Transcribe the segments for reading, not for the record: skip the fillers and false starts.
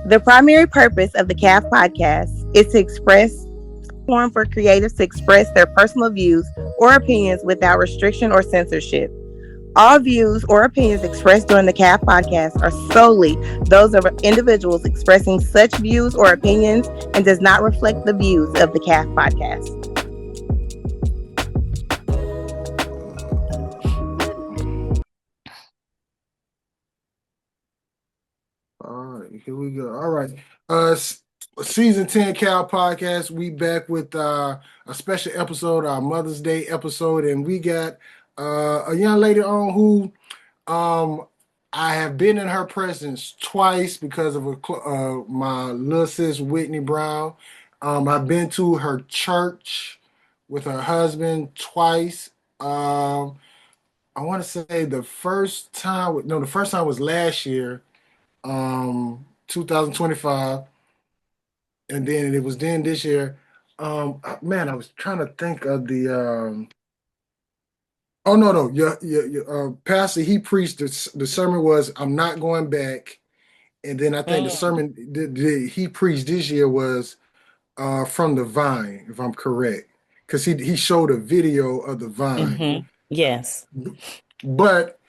The primary purpose of the CAF podcast is to express platform for creatives to express their personal views or opinions without restriction or censorship. All views or opinions expressed during the CAF podcast are solely those of individuals expressing such views or opinions and does not reflect the views of the CAF podcast. All right, here we go. All right. Season 10 Cal Podcast. We back with a special episode, our Mother's Day episode, and we got a young lady on who I have been in her presence twice because of my little sis Whitney Brown. I've been to her church with her husband twice. I want to say the first time was last year, 2025, and then it was then this year. Man, I was trying to think of the. Oh no, your pastor, he preached the sermon was I'm not going back, and then I think the Mm, sermon that he preached this year was from the vine, if I'm correct, because he showed a video of the vine. yes. But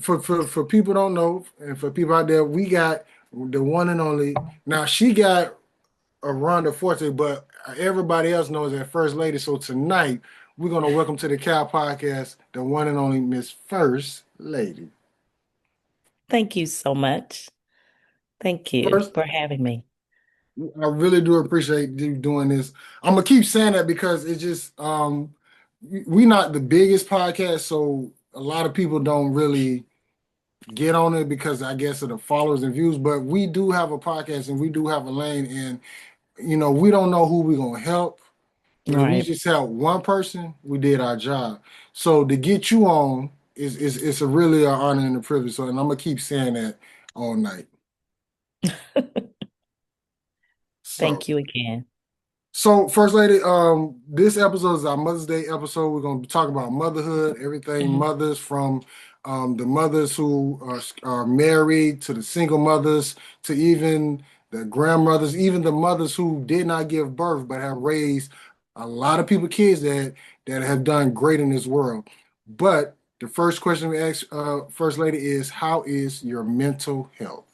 for people don't know, and for people out there, we got the one and only. Now she got a Rhonda Forte, but everybody else knows that First Lady. So tonight we're gonna welcome to the Cal Podcast the one and only Miss First Lady. Thank you so much. Thank you First, for having me. I really do appreciate you doing this. I'm gonna keep saying that because it's just we not the biggest podcast, so a lot of people don't really get on it because I guess of the followers and views. But we do have a podcast and we do have a lane, and we don't know who we're gonna help. But if we Right. just help one person, we did our job. So to get you on is it's a really an honor and a privilege. So, and I'm gonna keep saying that all night. So Thank you again. So, First Lady, this episode is our Mother's Day episode. We're going to be talking about motherhood, everything Mhm. mothers, from the mothers who are married to the single mothers to even the grandmothers, even the mothers who did not give birth but have raised a lot of people kids that have done great in this world. But the first question we ask First Lady is, how is your mental health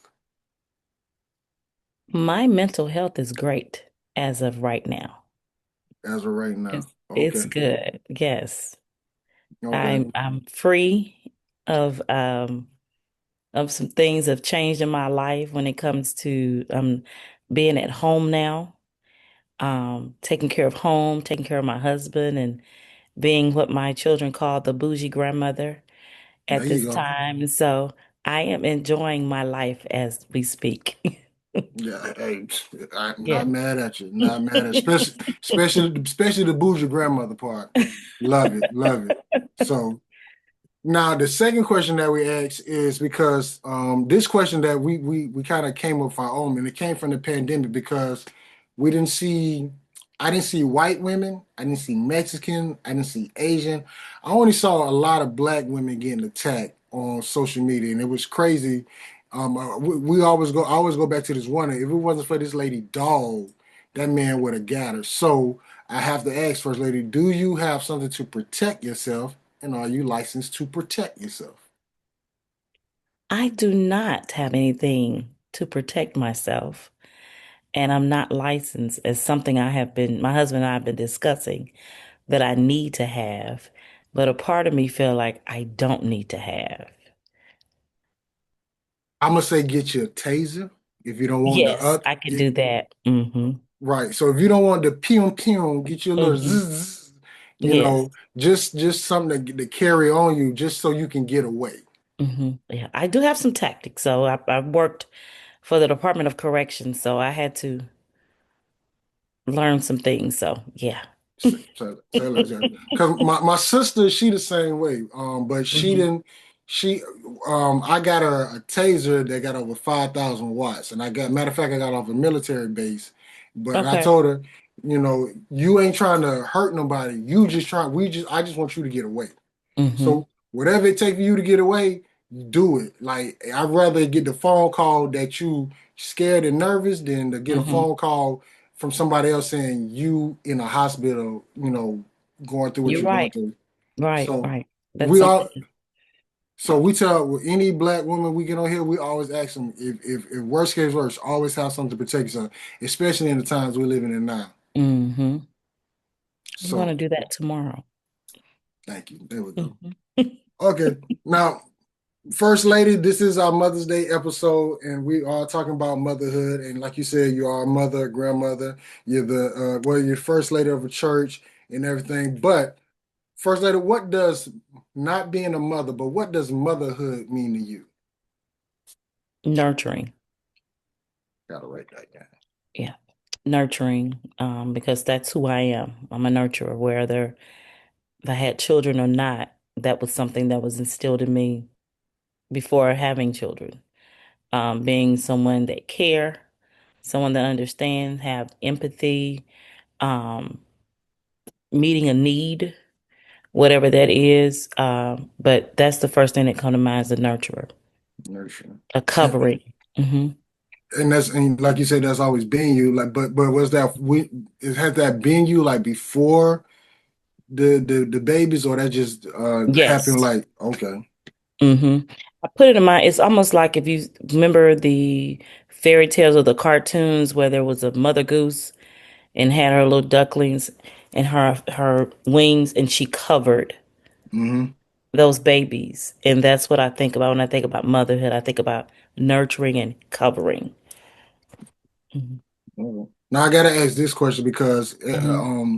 My mental health is great as of right now. as of right now? It's Okay, good. Yes. okay. I'm free of um some things have changed in my life when it comes to being at home now, taking care of home, taking care of my husband and being what my children call the bougie grandmother There at you this go. time. So I am enjoying my life as we speak. Yeah, hey, I'm Yeah. not mad at you. Not mad at especially the bougie grandmother part. Love it, love it. So now the second question that we ask is because this question that we kind of came up with our own, and it came from the pandemic because we didn't see I didn't see white women, I didn't see Mexican, I didn't see Asian. I only saw a lot of black women getting attacked on social media, and it was crazy. We I always go back to this one. If it wasn't for this lady dog, that man would have got her. So I have to ask, First Lady, do you have something to protect yourself, and are you licensed to protect yourself? I do not have anything to protect myself, and I'm not licensed as something my husband and I have been discussing that I need to have, but a part of me feel like I don't need to have. I'm gonna say get you a taser if you don't want the Yes, up. I can do that. Right. So if you don't want the pew pew, get you a little Hmm. zzz, Yes. just something to carry on you, just so you can get away. Yeah, I do have some tactics. So I've worked for the Department of Corrections, so I had to learn some things. So yeah. Because my sister, she the same way. But she Hmm. didn't. She I got her a taser that got over 5,000 watts, and I got matter of fact, I got off a military base. But I Okay. told her, you ain't trying to hurt nobody. You just trying. I just want you to get away. Hmm. So whatever it takes for you to get away, you do it. Like I'd rather get the phone call that you scared and nervous than to get a Mm-hmm. phone call from somebody else saying you in a hospital, going through what You're you're going right. through. Right. So Right. That's we all, something. so we tell any black woman we get on here, we always ask them if worst case worse, always have something to protect yourself, especially in the times we're living in now. Mm-hmm. I'm going to So do that tomorrow. thank you. There we go. Mm-hmm. Okay. Now, First Lady, this is our Mother's Day episode, and we are talking about motherhood. And like you said, you are a mother, a grandmother. You're you're First Lady of a church and everything. But First Lady, what does not being a mother, but what does motherhood mean to you? Nurturing. Gotta write that down. Yeah. Nurturing. Because that's who I am. I'm a nurturer, whether if I had children or not, that was something that was instilled in me before having children. Being someone that care, someone that understands, have empathy, um, meeting a need, whatever that is. But that's the first thing that comes to mind is a nurturer, Nurturing. a covering. Hmm. And that's, and like you said, that's always been you. Like, but was that has that been you like before the babies, or that just happened? Yes. Like, okay. Hmm. I put it in my, it's almost like if you remember the fairy tales or the cartoons where there was a mother goose and had her little ducklings and her wings, and she covered Mm-hmm. those babies. And that's what I think about when I think about motherhood. I think about nurturing and covering. Hmm. Now I gotta ask this question because Hmm.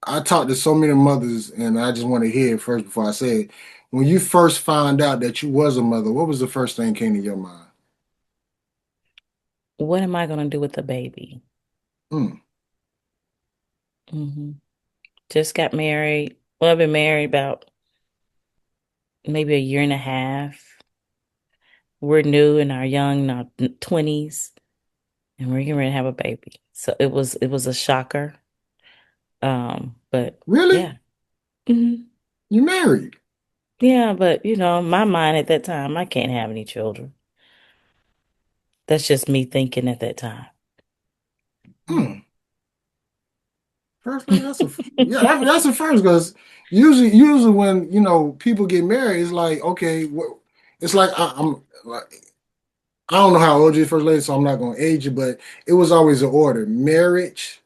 I talked to so many mothers, and I just want to hear it first before I say it. When you first found out that you was a mother, what was the first thing came to your mind? What am I going to do with the baby? Hmm. Hmm. Just got married. Well, I've been married about maybe a year and a half. We're new in our young, in our 20s, and we're getting ready to have a baby. So it was a shocker. But Really? yeah. Hmm. You married? Yeah, but my mind at that time, I can't have any children. That's just me thinking at that time. Hmm. First, that's a yeah, that's a first because usually when people get married, it's like okay, it's like I'm like I don't know how old you first lady, so I'm not gonna age you, but it was always an order: marriage.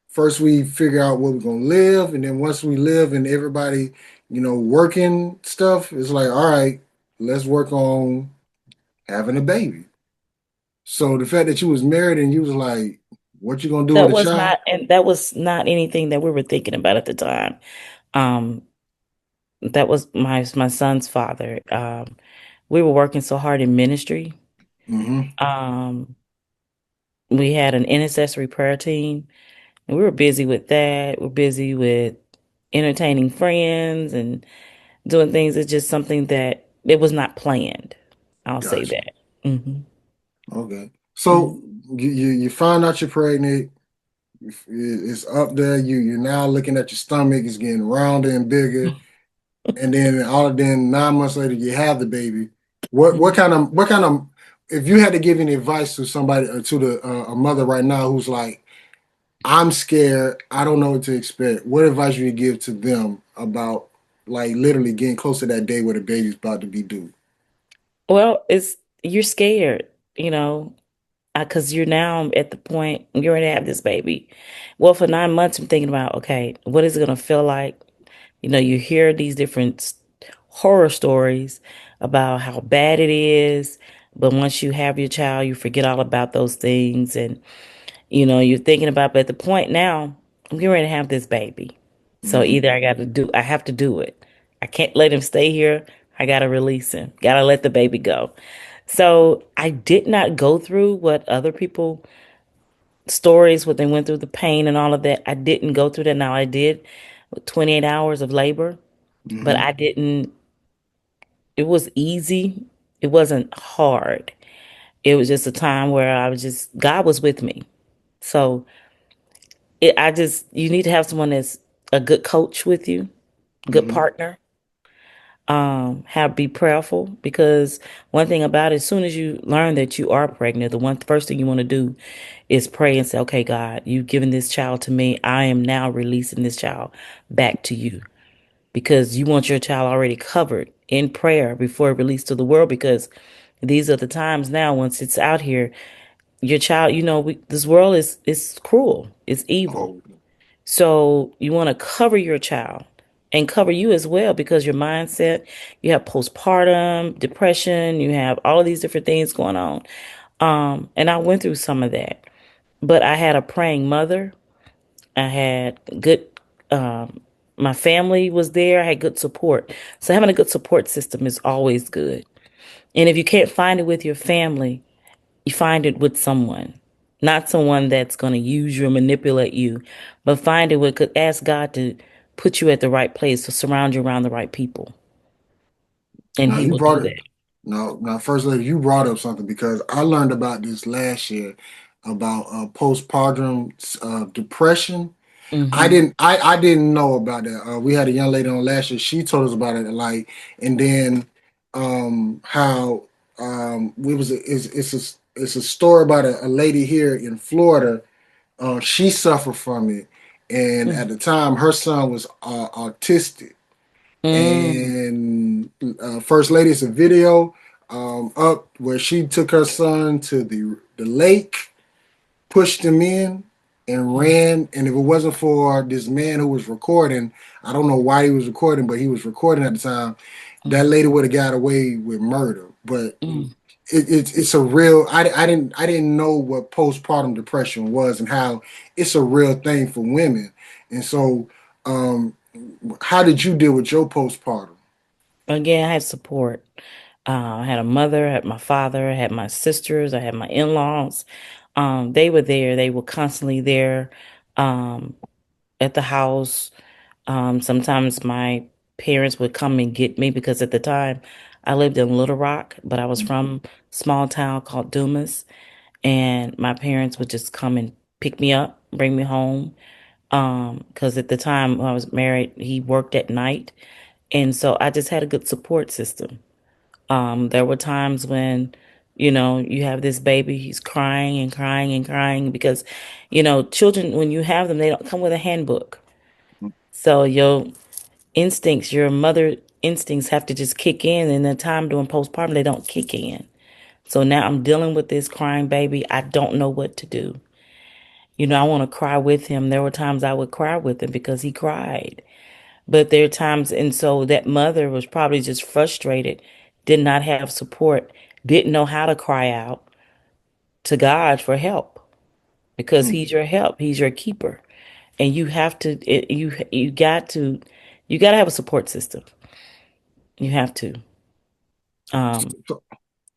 First, we figure out where we're gonna live, and then once we live and everybody, working stuff, it's like, all right, let's work on having a baby. So the fact that you was married and you was like, what you gonna do with That a was child? not, and that was not anything that we were thinking about at the time. Um, that was my son's father. We were working so hard in ministry. Mm-hmm. Um, we had an intercessory prayer team, and we were busy with that. We're busy with entertaining friends and doing things. It's just something that it was not planned. I'll say Gotcha. that. Hmm. Okay. Hmm. So you find out you're pregnant. It's up there. You're now looking at your stomach. It's getting rounder and bigger. And then 9 months later you have the baby. What kind of if you had to give any advice to somebody to a mother right now who's like, I'm scared, I don't know what to expect, what advice would you give to them about like literally getting close to that day where the baby's about to be due? Well, you're scared, because you're now at the point you're going to have this baby. Well, for 9 months, I'm thinking about, okay, what is it going to feel like? You hear these different horror stories about how bad it is, but once you have your child, you forget all about those things, and you're thinking about. But at the point now, I'm getting ready to have this baby, so Mm-hmm. either I have to do it. I can't let him stay here. I got to release him. Got to let the baby go. So I did not go through what other people stories, what they went through, the pain and all of that. I didn't go through that. Now I did with 28 hours of labor, but Mm-hmm. I didn't. It was easy. It wasn't hard. It was just a time where God was with me. So you need to have someone that's a good coach with you, good Mm-hmm. partner, Have be prayerful, because one thing about it, as soon as you learn that you are pregnant, the one first thing you want to do is pray and say, okay, God, you've given this child to me. I am now releasing this child back to you, because you want your child already covered in prayer before released to the world, because these are the times now, once it's out here, your child, this world is cruel, it's evil. Oh, So you want to cover your child and cover you as well, because your mindset, you have postpartum depression, you have all of these different things going on. And I went through some of that, but I had a praying mother. I had good, um, my family was there. I had good support. So having a good support system is always good. And if you can't find it with your family, you find it with someone, not someone that's going to use you or manipulate you, but find it with, ask God to put you at the right place, to surround you around the right people, and now He you will brought do it. that. No, now, First Lady, you brought up something because I learned about this last year about postpartum depression. Hmm. I didn't know about that. We had a young lady on last year. She told us about it, like, and then how it was. It's a story about a lady here in Florida. She suffered from it, and at the time, her son was autistic. Mm-hmm. And First Lady, it's a video up where she took her son to the lake, pushed him in, and ran. And if it wasn't for this man who was recording, I don't know why he was recording, but he was recording at the time. That lady would have got away with murder. But it's a real. I didn't know what postpartum depression was and how it's a real thing for women. And so, how did you deal with your postpartum? Again, I had support. I had a mother, I had my father, I had my sisters, I had my in-laws. They were there. They were constantly there, um, at the house. Sometimes my parents would come and get me, because at the time I lived in Little Rock, but I was from a small town called Dumas, and my parents would just come and pick me up, bring me home. Because at the time when I was married, he worked at night, and so I just had a good support system. There were times when, you have this baby, he's crying and crying and crying, because, children, when you have them, they don't come with a handbook. So your instincts, your mother instincts have to just kick in. And the time during postpartum, they don't kick in. So now I'm dealing with this crying baby. I don't know what to do. I want to cry with him. There were times I would cry with him because he cried. But there are times, and so that mother was probably just frustrated, did not have support, didn't know how to cry out to God for help, because Mm. He's your help, He's your keeper, and you have to, you got to have a support system. You have to. Um, So,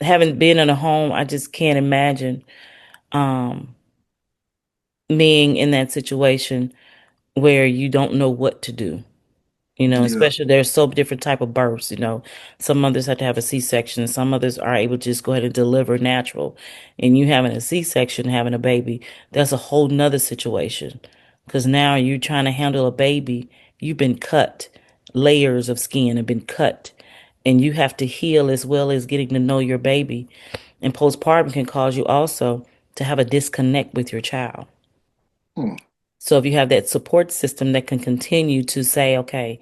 Having been in a home, I just can't imagine um, being in that situation where you don't know what to do. yeah. Especially there's so different type of births. Some mothers have to have a C-section. Some mothers are able to just go ahead and deliver natural. And you having a C-section, having a baby, that's a whole nother situation. Because now you're trying to handle a baby. You've been cut. Layers of skin have been cut. And you have to heal as well as getting to know your baby. And postpartum can cause you also to have a disconnect with your child. Mm. So if you have that support system that can continue to say, okay,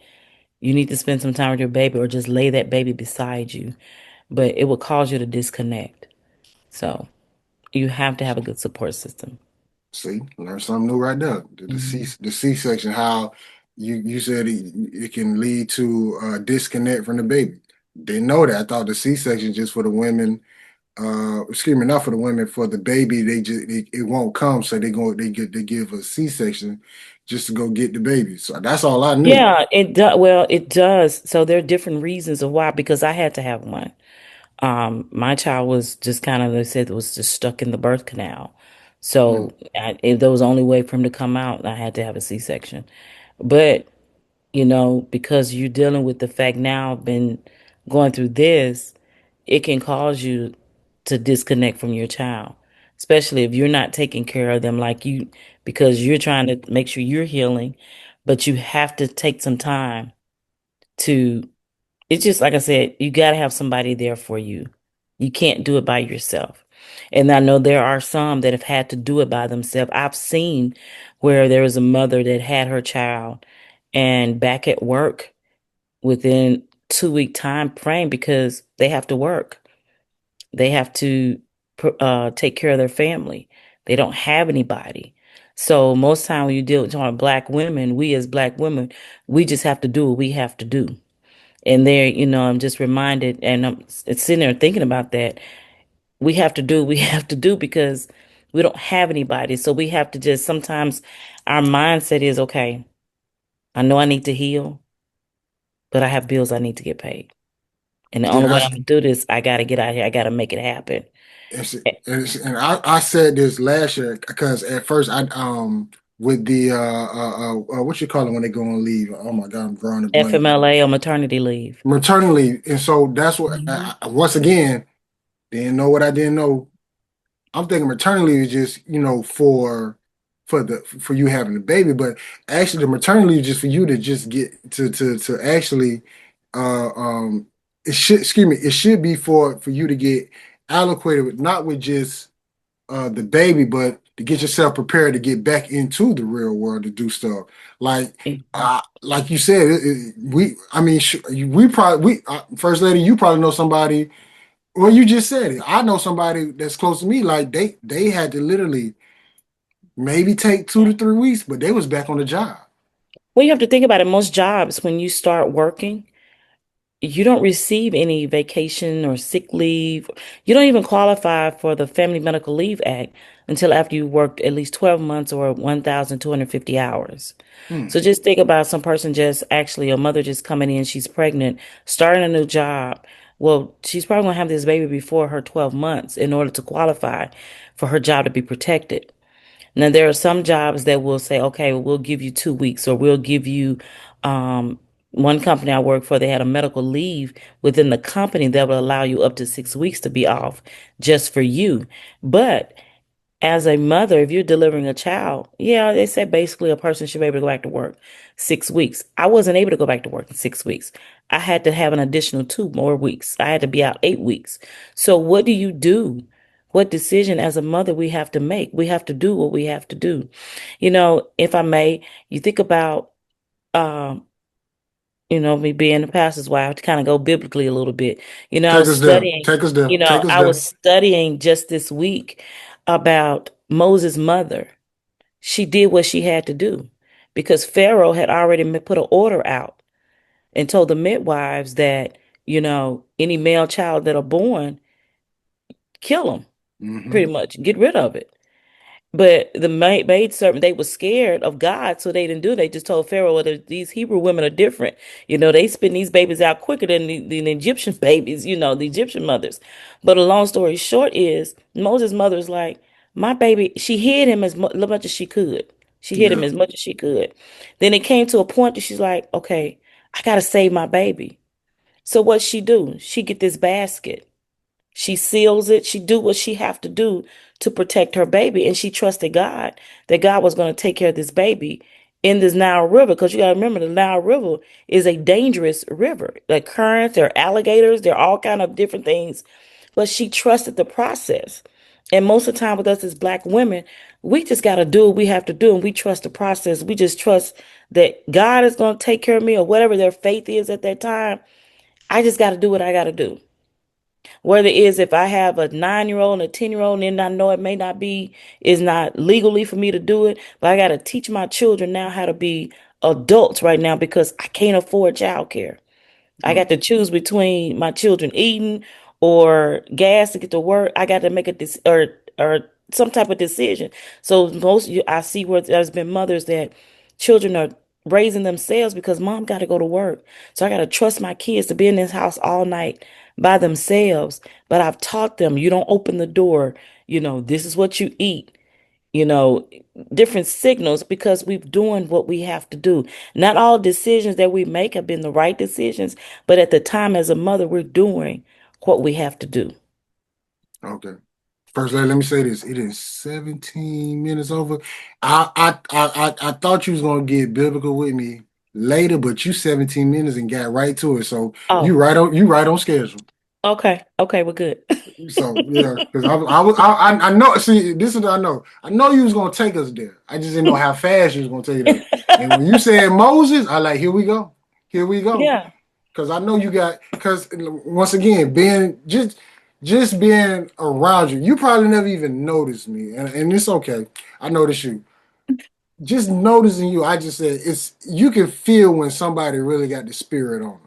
you need to spend some time with your baby, or just lay that baby beside you. But it will cause you to disconnect. So you have to have a good support system. See, learn something new right there. Hmm. The C section, how you said it can lead to disconnect from the baby. Didn't know that. I thought the C section just for the women. Excuse me, not for the women. For the baby, it won't come, so they give a C section just to go get the baby. So that's all I knew. Yeah, it does. Well, it does. So there are different reasons of why, because I had to have one. My child was just kind of, they said, was just stuck in the birth canal. Mm. So if there was only way for him to come out, I had to have a C-section. But because you're dealing with the fact now, been going through this, it can cause you to disconnect from your child, especially if you're not taking care of them like you, because you're trying to make sure you're healing, but you have to take some time to it's just like I said, you got to have somebody there for you. You can't do it by yourself. And I know there are some that have had to do it by themselves. I've seen where there was a mother that had her child and back at work within 2 week time frame because they have to work. They have to take care of their family. They don't have anybody. So most time when you deal with Black women, we as Black women, we just have to do what we have to do. And there, I'm just reminded, and I'm sitting there thinking about that. We have to do what we have to do because we don't have anybody. So we have to just sometimes our mindset is okay, I know I need to heal, but I have bills I need to get paid. And the Yeah, only way I'm gonna do this, I gotta get out here. I gotta make it happen. and I said this last year because at first I with the what you call it when they go on leave? Oh my God, I'm drawing a blank. FMLA or maternity leave. Maternity leave, and so that's what once again didn't know what I didn't know. I'm thinking maternity leave is just for you having a baby, but actually the maternity leave is just for you to just get to actually it should excuse me it should be for you to get allocated with not with just the baby, but to get yourself prepared to get back into the real world to do stuff like you said. We probably First Lady, you probably know somebody. Well, you just said it. I know somebody that's close to me. Like they had to literally maybe take 2 to 3 weeks, but they was back on the job. Well, you have to think about it. Most jobs, when you start working, you don't receive any vacation or sick leave. You don't even qualify for the Family Medical Leave Act until after you worked at least 12 months or 1,250 hours. Hmm. So just think about some person just actually, a mother just coming in, she's pregnant, starting a new job. Well, she's probably going to have this baby before her 12 months in order to qualify for her job to be protected. Now, there are some jobs that will say, okay, well, we'll give you 2 weeks, or we'll give you, um, one company I worked for, they had a medical leave within the company that would allow you up to 6 weeks to be off just for you. But as a mother, if you're delivering a child, yeah, they said basically a person should be able to go back to work 6 weeks. I wasn't able to go back to work in 6 weeks. I had to have an additional 2 more weeks. I had to be out 8 weeks. So what do you do? What decision as a mother we have to make? We have to do what we have to do. If I may, you think about, um, me being a pastor's wife, to kind of go biblically a little bit. I Take was us there. studying, Take us there. Take us I there. was studying just this week about Moses' mother. She did what she had to do because Pharaoh had already put an order out and told the midwives that, any male child that are born, kill them, Hmm. pretty much, get rid of it. But the maid servant, they were scared of God, so they didn't do it. They just told Pharaoh, well, these Hebrew women are different. They spin these babies out quicker than the Egyptian babies, the Egyptian mothers. But a long story short is, Moses' mother was like, my baby, she hid him as much as she could. She hid him Yeah. as much as she could. Then it came to a point that she's like, okay, I got to save my baby. So what she do? She get this basket. She seals it. She do what she have to do to protect her baby. And she trusted God that God was going to take care of this baby in this Nile River. Because you got to remember, the Nile River is a dangerous river. The currents, there are alligators, there are all kind of different things. But she trusted the process. And most of the time with us as Black women, we just got to do what we have to do. And we trust the process. We just trust that God is going to take care of me, or whatever their faith is at that time. I just got to do what I got to do. Whether it is if I have a 9-year-old and a 10-year-old, and I know it may not be, is not legally for me to do it, but I got to teach my children now how to be adults right now because I can't afford childcare. I Hmm. got to choose between my children eating or gas to get to work. I got to make or some type of decision. So I see where there's been mothers that children are raising themselves because mom got to go to work. So I got to trust my kids to be in this house all night by themselves. But I've taught them, you don't open the door. This is what you eat. You know, different signals because we've doing what we have to do. Not all decisions that we make have been the right decisions, but at the time as a mother, we're doing what we have to do. Okay. First Lady, let me say this. It is 17 minutes over. I thought you was gonna get biblical with me later, but you 17 minutes and got right to it. So Oh, you right on schedule. okay. Okay, we're good. So yeah, because I know. See, this is what I know. I know you was gonna take us there. I just didn't know how fast you was gonna take it there. And when you said Moses, I like, here we go, here we go. Yeah. Because I know you got. Because once again, being just being around you, you probably never even noticed me, and it's okay. I noticed you. Just noticing you, I just said it's. You can feel when somebody really got the spirit on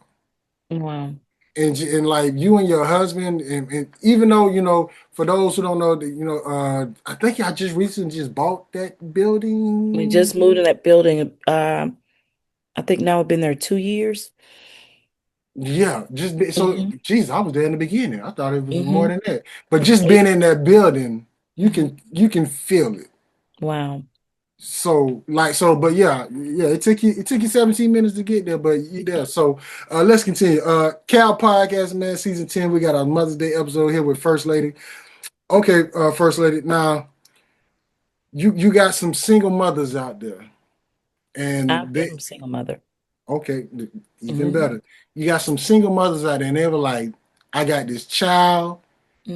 them. Wow. And like you and your husband, and even though for those who don't know, that I think I just recently just bought that We building. just moved in that building. I think now we've been there 2 years. Yeah, so Hmm. geez, I was there in the beginning. I thought it was more Hmm. than that, but just being in that building, Hmm. you can feel it. Wow. But yeah, it took you 17 minutes to get there, but you there. So let's continue. Cal Podcast, man, season 10. We got our Mother's Day episode here with First Lady. Okay, First Lady. Now you got some single mothers out there, I and they am a single mother. okay, even Hmm. better. You got some single mothers out there, and they were like, "I got this child.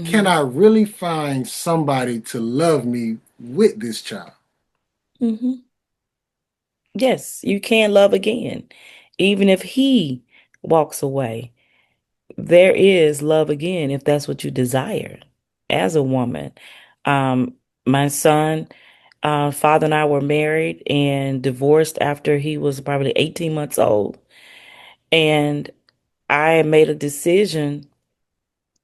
Can Hmm. I really find somebody to love me with this child?" Hmm. Yes, you can love again. Even if he walks away, there is love again if that's what you desire as a woman. Um, my son, father and I were married and divorced after he was probably 18 months old. And I made a decision.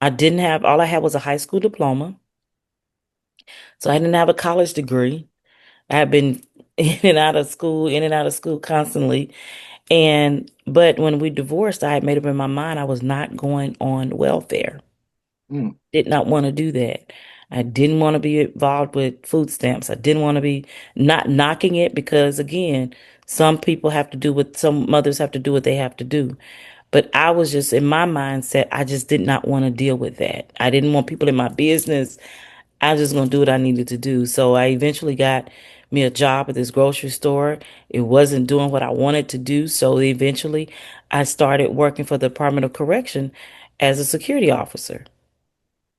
All I had was a high school diploma. So I didn't have a college degree. I had been in and out of school constantly. But when we divorced, I had made up in my mind I was not going on welfare. Mm, Did not want to do that. I didn't want to be involved with food stamps. I didn't want to be not knocking it because again, some mothers have to do what they have to do. But I was just in my mindset, I just did not want to deal with that. I didn't want people in my business. I was just going to do what I needed to do. So I eventually got me a job at this grocery store. It wasn't doing what I wanted to do. So eventually I started working for the Department of Correction as a security officer.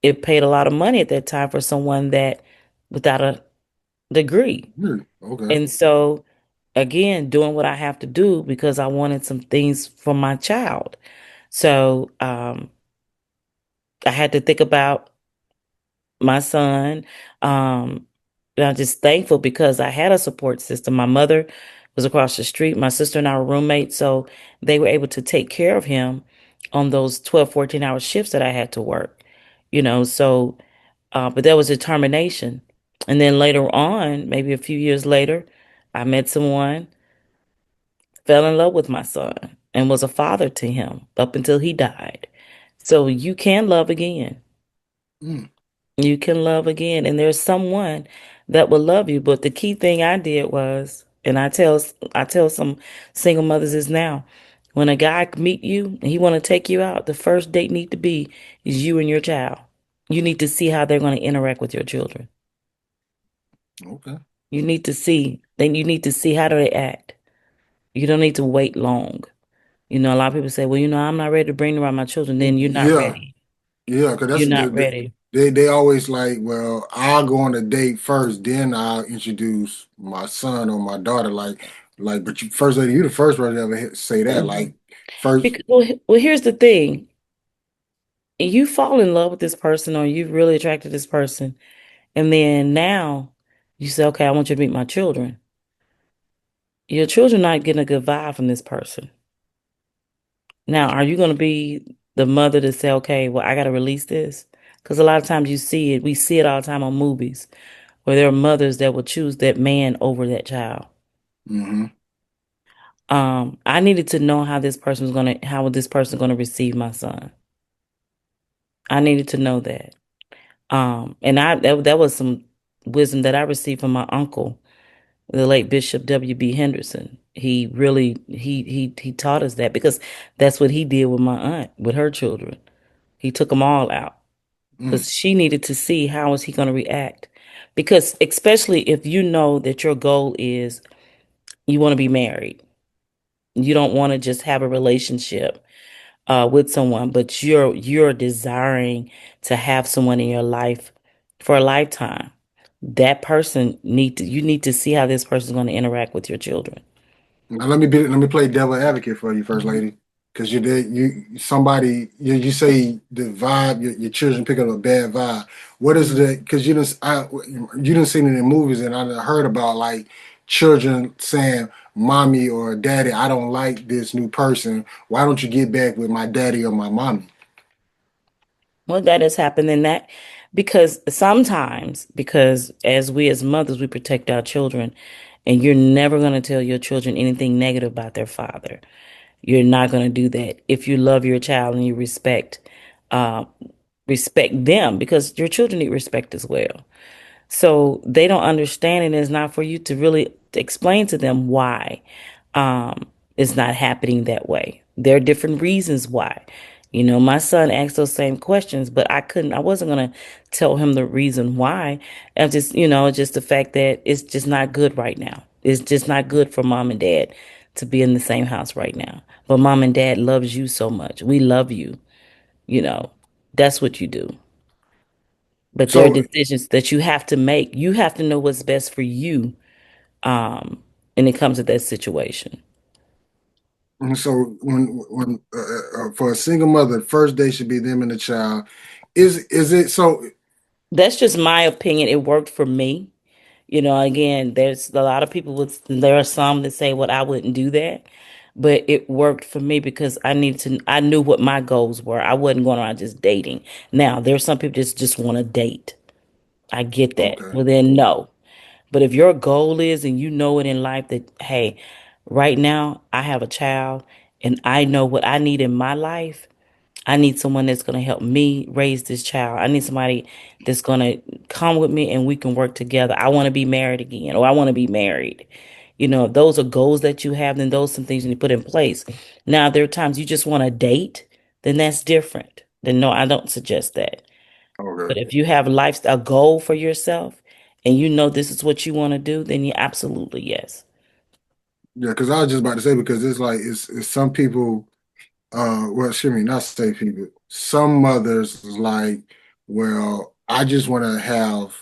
It paid a lot of money at that time for someone that without a degree. really? Okay. And so again, doing what I have to do because I wanted some things for my child. So I had to think about my son. And I'm just thankful because I had a support system. My mother was across the street. My sister and I were roommates, so they were able to take care of him on those 12, 14-hour shifts that I had to work. So but there was determination. And then later on, maybe a few years later, I met someone, fell in love with my son, and was a father to him up until he died. So you can love again. Mm, You can love again, and there's someone that will love you. But the key thing I did was, and I tell some single mothers is now, when a guy meet you and he want to take you out, the first date need to be is you and your child. You need to see how they're going to interact with your children. okay. You need to see how do they act. You don't need to wait long. A lot of people say, well, I'm not ready to bring around my children. Then you're not Yeah. ready. Yeah, because You're not ready. they always like, well, I'll go on a date first, then I'll introduce my son or my daughter. But you, first lady, you the first person to ever say that. Mhm. Like, first, Well, here's the thing. You fall in love with this person or you really attracted this person, and then now you say, okay, I want you to meet my children. Your children not getting a good vibe from this person. Now, are you going to be the mother to say, okay, well, I got to release this? Because a lot of times we see it all the time on movies where there are mothers that will choose that man over that child. hmm I needed to know how this person going to receive my son. I needed to know that. And that was some wisdom that I received from my uncle, the late Bishop W.B. Henderson. He really he taught us that because that's what he did with my aunt, with her children. He took them all out mm, because she needed to see how is he going to react. Because especially if you know that your goal is you want to be married, You don't want to just have a relationship with someone, but you're desiring to have someone in your life for a lifetime. That person you need to see how this person's going to interact with your children. Now let me play devil advocate for you, First Mhm. Lady, because you say the vibe your children pick up a bad vibe. What is Mhm. the because you didn't see it in movies and I done heard about like children saying, "Mommy or Daddy, I don't like this new person. Why don't you get back with my daddy or my mommy?" Well, that has happened in that because sometimes, because as we as mothers, we protect our children, and you're never going to tell your children anything negative about their father. You're not going to do that if you love your child and you uh, respect them because your children need respect as well. So they don't understand, and it's not for you to really explain to them why um, it's not happening that way. There are different reasons why. You know, my son asked those same questions, but I wasn't going to tell him the reason why. I just, just the fact that it's just not good right now. It's just not good for mom and dad to be in the same house right now. But mom and dad loves you so much. We love you, you know. That's what you do. But there are So decisions that you have to make. You have to know what's best for you when it comes to that situation. so when for a single mother, first day should be them and the child. Is it so? That's just my opinion. It worked for me. Again, there's a lot of people there are some that say, well, I wouldn't do that. But it worked for me because I knew what my goals were. I wasn't going around just dating. Now, there's some people just want to date. I get that. Okay. Well, then no. But if your goal is and you know it in life that, hey, right now I have a child and I know what I need in my life, I need someone that's going to help me raise this child. I need somebody that's going to come with me and we can work together. I want to be married again or I want to be married. If those are goals that you have, then those are some things you need to put in place. Now, there are times you just want to date, then that's different. Then no, I don't suggest that. But Okay. if you have a goal for yourself and you know this is what you want to do, then you absolutely yes. Yeah, because I was just about to say because it's like it's some people well excuse me, not say people. Some mothers is like, well, I just want to have,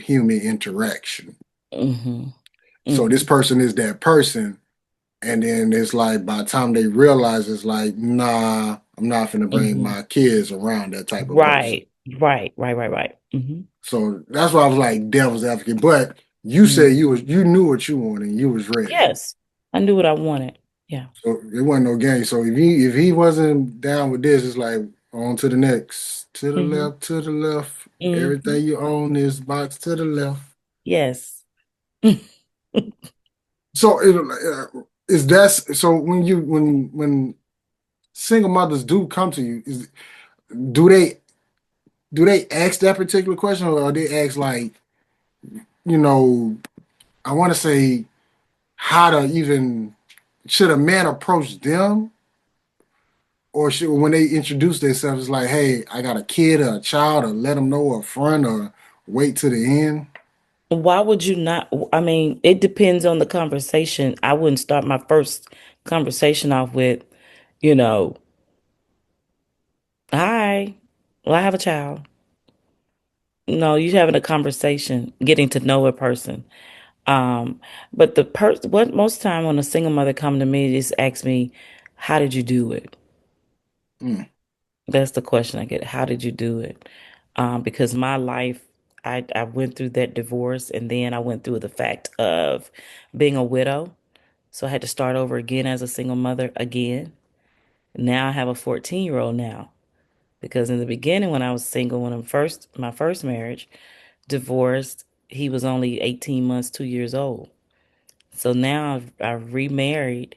human interaction. Hmm. So this Hmm. person is that person. And then it's like by the time they realize it's like, nah, I'm not gonna bring Hmm. my kids around that type of person. Right, right. Hmm. So that's why I was like devil's advocate. But you said Hmm. you knew what you wanted and you was ready. Yes, I knew what I wanted. Yeah. So it wasn't no game. So if he wasn't down with this, it's like on to the next, to the Hmm. left, to the left. Hmm. Everything you own is box to the left. Yes. So is that so when single mothers do come to you, do they do they ask that particular question or they ask like, you know, I want to say how to even should a man approach them or should when they introduce themselves it's like, hey, I got a kid or a child or let them know up front or wait to the end. Why would you not? I mean, it depends on the conversation. I wouldn't start my first conversation off with, you know, hi, well, I have a child. No, you're having a conversation, getting to know a person. Um, but what most time when a single mother come to me is ask me, how did you do it? Mm. That's the question I get. How did you do it? Because my life, I went through that divorce and then I went through the fact of being a widow. So I had to start over again as a single mother again. Now I have a 14-year-old now. Because in the beginning when I was single, when my first marriage, divorced, he was only 18 months, 2 years old. So now I've remarried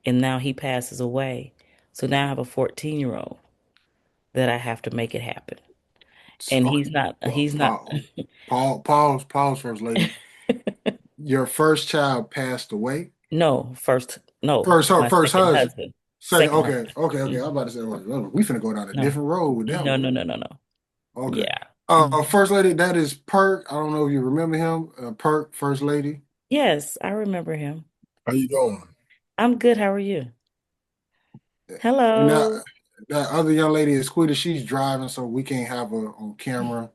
and now he passes away. So now I have a 14-year-old that I have to make it happen. And Okay. he's not, Pause, first lady. Your first child passed away. no, no, First, her my first second husband. husband, Second, second okay, husband. okay. I'm Mhm. about to say, oh, we finna go down a No, different road with that no, one. no, no, no, no. Okay. Yeah. Mhm. First lady, that is Perk. I don't know if you remember him. Perk, first lady. Yes, I remember him. How you doing? I'm good. How are you? Now, Hello. that other young lady is Quita. She's driving, so we can't have her on camera.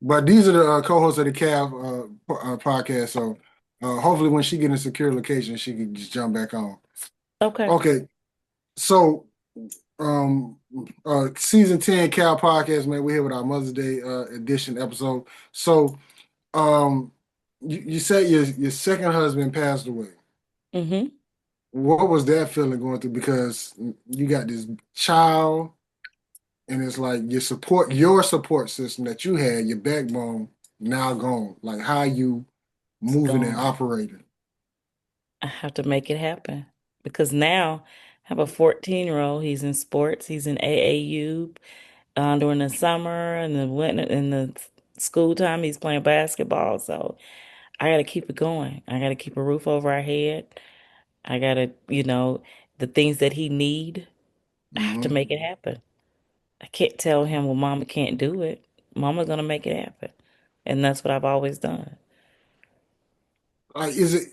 But these are the co-hosts of the podcast. So hopefully, when she get in a secure location, she can just jump back on. Okay. Okay, so um season 10 Cal podcast, man. We're here with our Mother's Day edition episode. So you said your second husband passed away. Mm-hmm. What was that feeling going through? Because you got this child, and it's like your support system that you had, your backbone, now gone. Like, how you It's moving and gone. operating? I have to make it happen because now I have a 14-year-old. He's in sports. He's in AAU during the summer and the winter in the school time. He's playing basketball. So I got to keep it going. I got to keep a roof over our head. I got to, the things that he need. I have to Hmm. make it happen. I can't tell him, well, Mama can't do it. Mama's gonna make it happen, and that's what I've always done. Like, is it?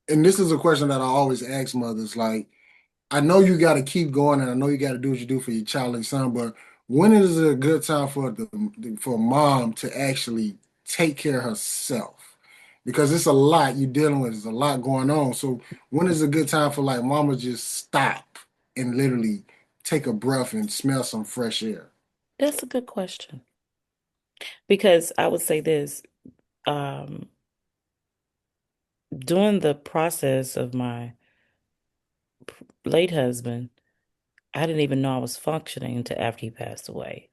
And this is a question that I always ask mothers. Like, I know you got to keep going, and I know you got to do what you do for your child and son. But when is a good time for for mom to actually take care of herself? Because it's a lot you're dealing with. There's a lot going on. So when is a good time for like mama just stop and literally take a breath and smell some fresh air? That's a good question because I would say this, um, during the process of my late husband, I didn't even know I was functioning until after he passed away.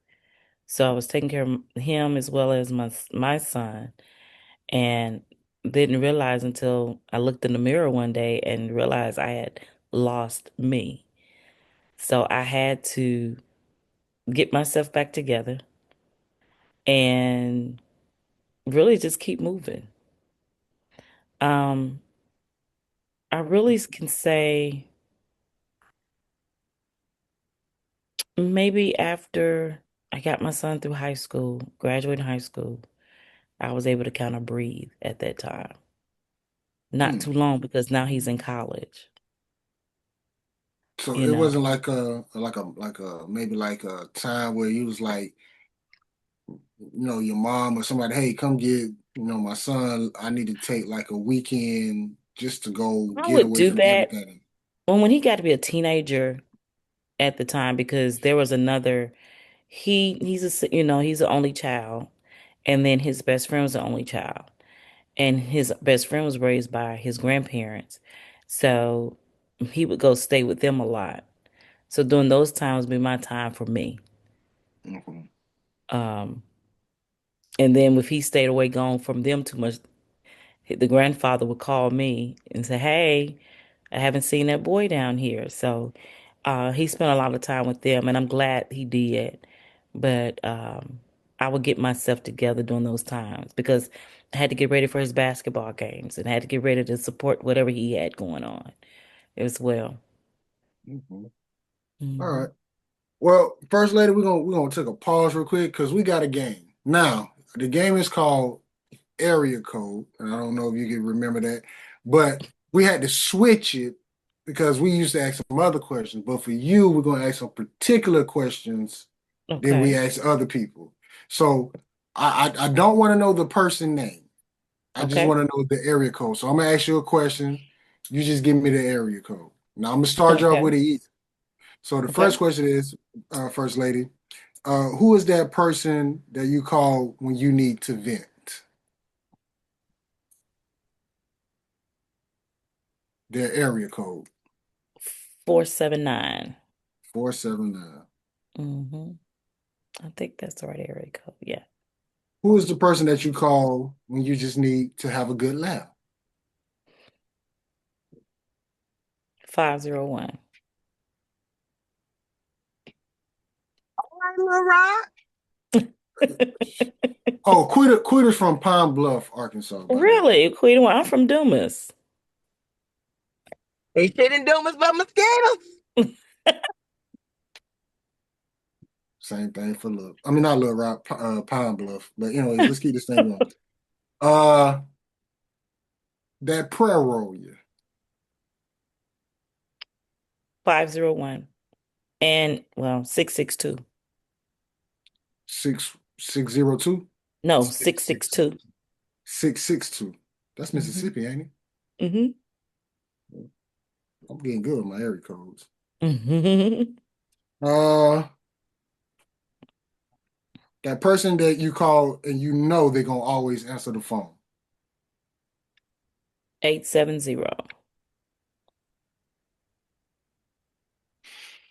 So I was taking care of him as well as my son, and didn't realize until I looked in the mirror one day and realized I had lost me. So I had to get myself back together and really just keep moving. Um, I really can say maybe after I got my son through high school, graduating high school, I was able to kind of breathe at that time. Not Hmm. too long because now he's in college, So you it know. wasn't like a maybe like a time where you was like, your mom or somebody, hey, come get, my son. I need to take like a weekend just to go I get would away do from that everything. when he got to be a teenager at the time because there was another he's the only child, and then his best friend was the only child. And his best friend was raised by his grandparents. So he would go stay with them a lot. So during those times would be my time for me. Mhm. Um, and then if he stayed away gone from them too much, the grandfather would call me and say, "Hey, I haven't seen that boy down here." So he spent a lot of time with them, and I'm glad he did. But I would get myself together during those times because I had to get ready for his basketball games and I had to get ready to support whatever he had going on as well. Mhm. All Hmm. right. Well, first lady, we're gonna take a pause real quick because we got a game. Now, the game is called Area Code, and I don't know if you can remember that, but we had to switch it because we used to ask some other questions. But for you, we're gonna ask some particular questions than we Okay. ask other people. So I don't want to know the person name. I just Okay. want to know the area code. So I'm gonna ask you a question. You just give me the area code. Now I'm gonna start you off Okay. with it. So the Okay. first question is, First Lady, who is that person that you call when you need to vent? Their area code 479. 479. Mm-hmm. I think that's the right area code. Yeah. Who is the person that you call when you just need to have a good laugh? 501. All right, Lil Rock. Oh, Quita's from Pine Bluff, Arkansas, by the way. Really? Queen, I'm from Dumas. They shouldn't do us but mosquitoes. Same thing for Little. I mean, not Little Rock, Pine Bluff. But anyways, let's keep this thing going. Uh, that prayer warrior? 501. And well, 662. 602? No, 662. 662. 662. That's Mm-hmm. Mississippi, ain't Mm-hmm. it? I'm getting good with my area codes. Mm-hmm. Uh, that person that you call and you know they're gonna always answer the phone. 870.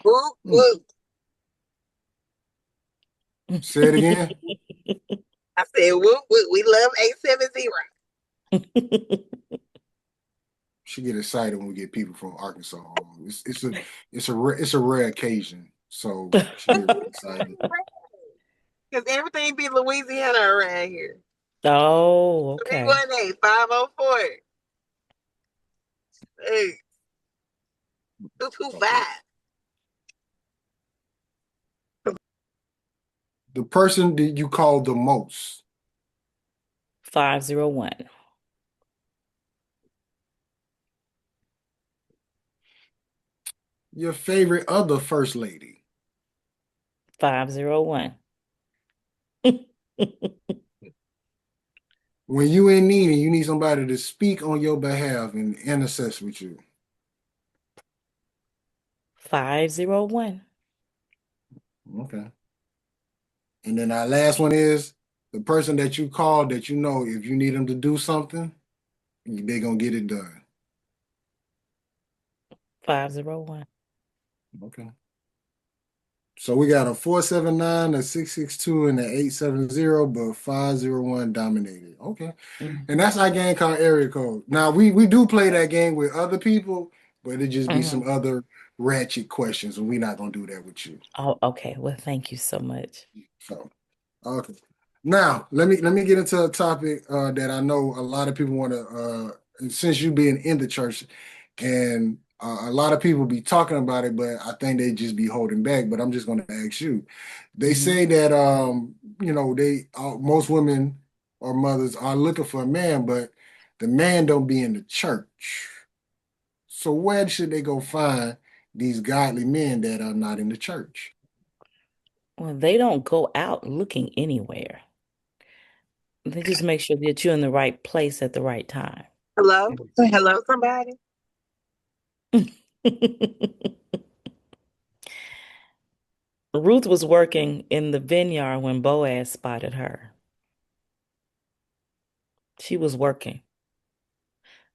Whoop, Hmm. whoop. Say it again. I said, whoop, whoop. We love 870. She get excited when we get people from Arkansas home. It's a rare occasion, so she get really excited. Because everything be Louisiana around here. Oh, okay. 318 504 Hey, 225. The person that you call the most. 501. Your favorite other first lady. 501. When you in need and you need somebody to speak on your behalf and intercess with you. 501. Okay. And then our last one is the person that you call that you know if you need them to do something, they're gonna get it done. 501. Okay. So we got a 479, a 662, and an 870, but 501 dominated. Okay. And Mm-hmm. that's our game called area code. Now we do play that game with other people, but it just be Mm-hmm. some other ratchet questions, and we're not gonna do that with you. Oh, okay. Well, thank you so much. So okay. Now let me get into a topic that I know a lot of people want to since you being in the church and a lot of people be talking about it, but I think they just be holding back. But I'm just going to ask you. They Mm-hmm. say that they most women or mothers are looking for a man, but the man don't be in the church. So where should they go find these godly men that are not in the church? Well, they don't go out looking anywhere. They just make sure that you're in the right place at the right time. Hello? Hello, somebody? Ruth was working in the vineyard when Boaz spotted her. She was working.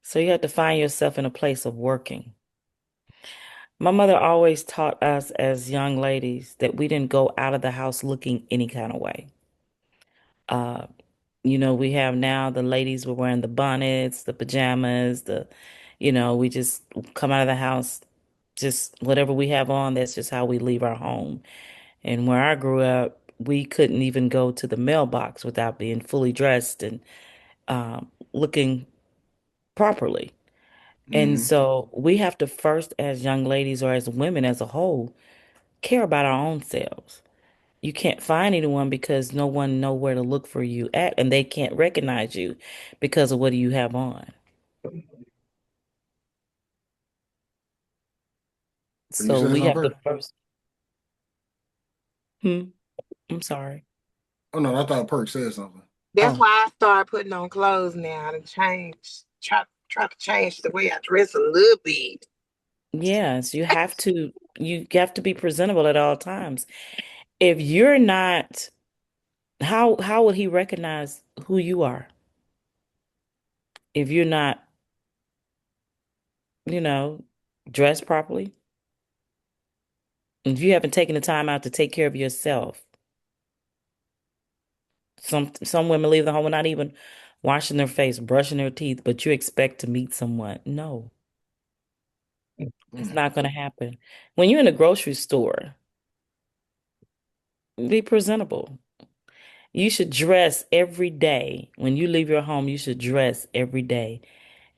So you have to find yourself in a place of working. My mother always taught us as young ladies that we didn't go out of the house looking any kind of way. Uh, we have now the ladies were wearing the bonnets, the pajamas, we just come out of the house, just whatever we have on, that's just how we leave our home. And where I grew up, we couldn't even go to the mailbox without being fully dressed and looking properly. And Hmm. so we have to first, as young ladies or as women as a whole, care about our own selves. You can't find anyone because no one know where to look for you at, and they can't recognize you because of what you have on. Are you So saying we have to something? first. Hmm, I'm sorry. Oh no, I thought Perk said something. That's Oh, why I started putting on clothes now to change, try to change the way I dress a little bit. yes, you have to be presentable at all times. If you're not, how would he recognize who you are if you're not, you know, dressed properly? If you haven't taken the time out to take care of yourself. Some women leave the home without even washing their face, brushing their teeth, but you expect to meet someone. No, it's Mm. not going to happen. When you're in a grocery store, be presentable. You should dress every day. When you leave your home, you should dress every day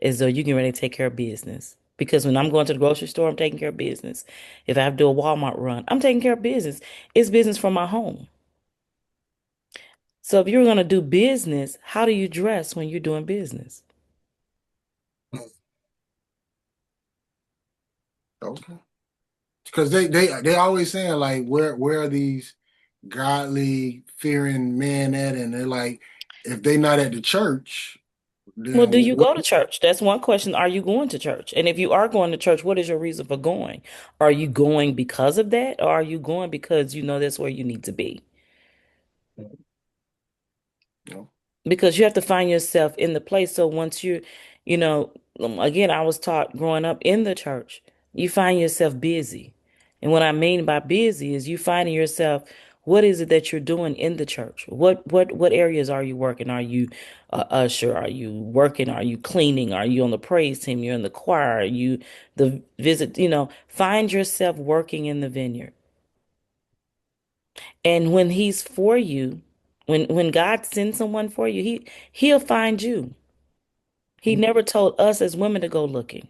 as though you can ready to take care of business. Because when I'm going to the grocery store, I'm taking care of business. If I have to do a Walmart run, I'm taking care of business. It's business from my home. So if you're going to do business, how do you dress when you're doing business? Okay. Because they always saying like where are these godly fearing men at, and they're like, if they not at the church, Well, do then you what? go to church? That's one question. Are you going to church? And if you are going to church, what is your reason for going? Are you going because of that, or are you going because you know that's where you need to be? You know, Because you have to find yourself in the place. So once you know, again, I was taught growing up in the church, you find yourself busy. And what I mean by busy is you finding yourself, what is it that you're doing in the church? What areas are you working? Are you a usher? Are you working? Are you cleaning? Are you on the praise team? You're in the choir? Are you the visit? Find yourself working in the vineyard. And when he's for you, when God sends someone for you, he'll find you. He never told us as women to go looking.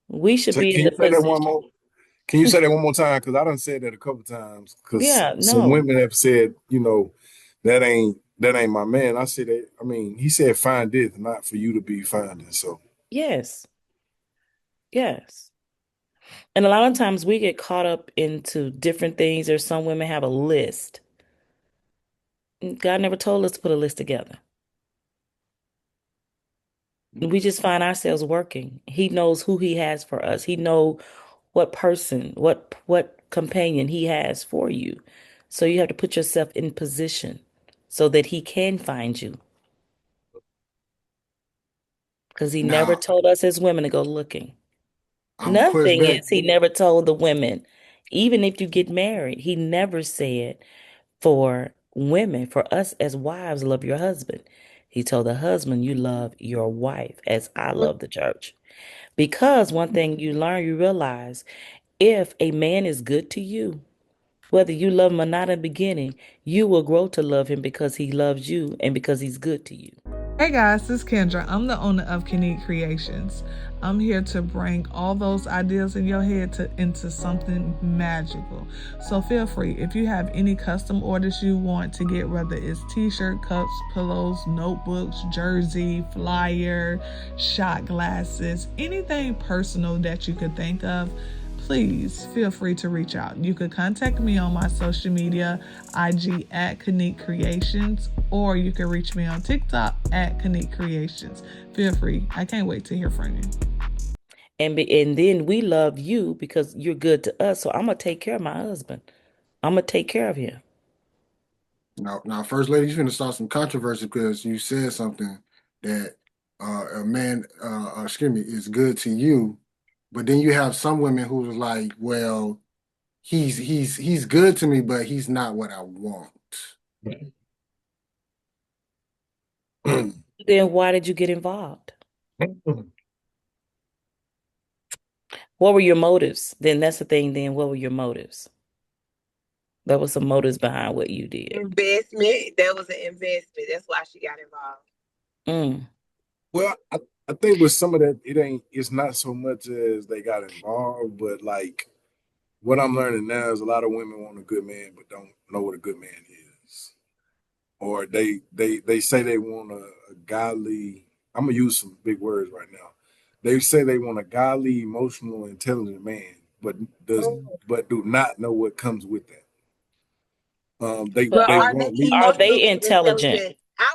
We should So be in can the you say that one position. more? Can you say that one more time? Because I done said that a couple times. Because Yeah, some no. women have said, that ain't my man. I said that. I mean, he said find this, not for you to be finding. So Yes. Yes. And a lot of times we get caught up into different things, or some women have a list. God never told us to put a list together. We just find ourselves working. He knows who he has for us. He know what person, what companion he has for you. So you have to put yourself in position so that he can find you. Because he never now told us as women to go looking. I'm Another pushed thing back. is he never told the women, even if you get married, he never said for women, for us as wives, love your husband. He told the husband, you love your wife as I love the church. Because one thing you learn, you realize if a man is good to you, whether you love him or not in the beginning, you will grow to love him because he loves you and because he's good to you. Hey guys, this is Kendra. I'm the owner of Kanique Creations. I'm here to bring all those ideas in your head into something magical. So feel free, if you have any custom orders you want to get, whether it's t-shirt, cups, pillows, notebooks, jersey, flyer, shot glasses, anything personal that you could think of, please feel free to reach out. You could contact me on my social media, IG at Kanique Creations, or you can reach me on TikTok at Kanique Creations. Feel free. I can't wait to hear from you. And then we love you because you're good to us. So I'm gonna take care of my husband. I'm gonna take care of him. Now, First Lady, you're gonna start some controversy because you said something that a man, excuse me, is good to you, but then you have some women who was like, well, he's good to me, but he's not what I want. Then why did you get involved? What were your motives? Then that's the thing. Then what were your motives? There was some motives behind what you did. Investment. That was an investment. That's why she got involved. Mm. well, I think with some of that, it's not so much as they got involved, but like what I'm learning now is a lot of women want a good man, but don't know what a good man is. Or they say they want a godly. I'm gonna use some big words right now. They say they want a godly, emotional, intelligent man, does but do not know what comes with that. They But But they are are they want are leadership. they emotionally intelligent? intelligent? Out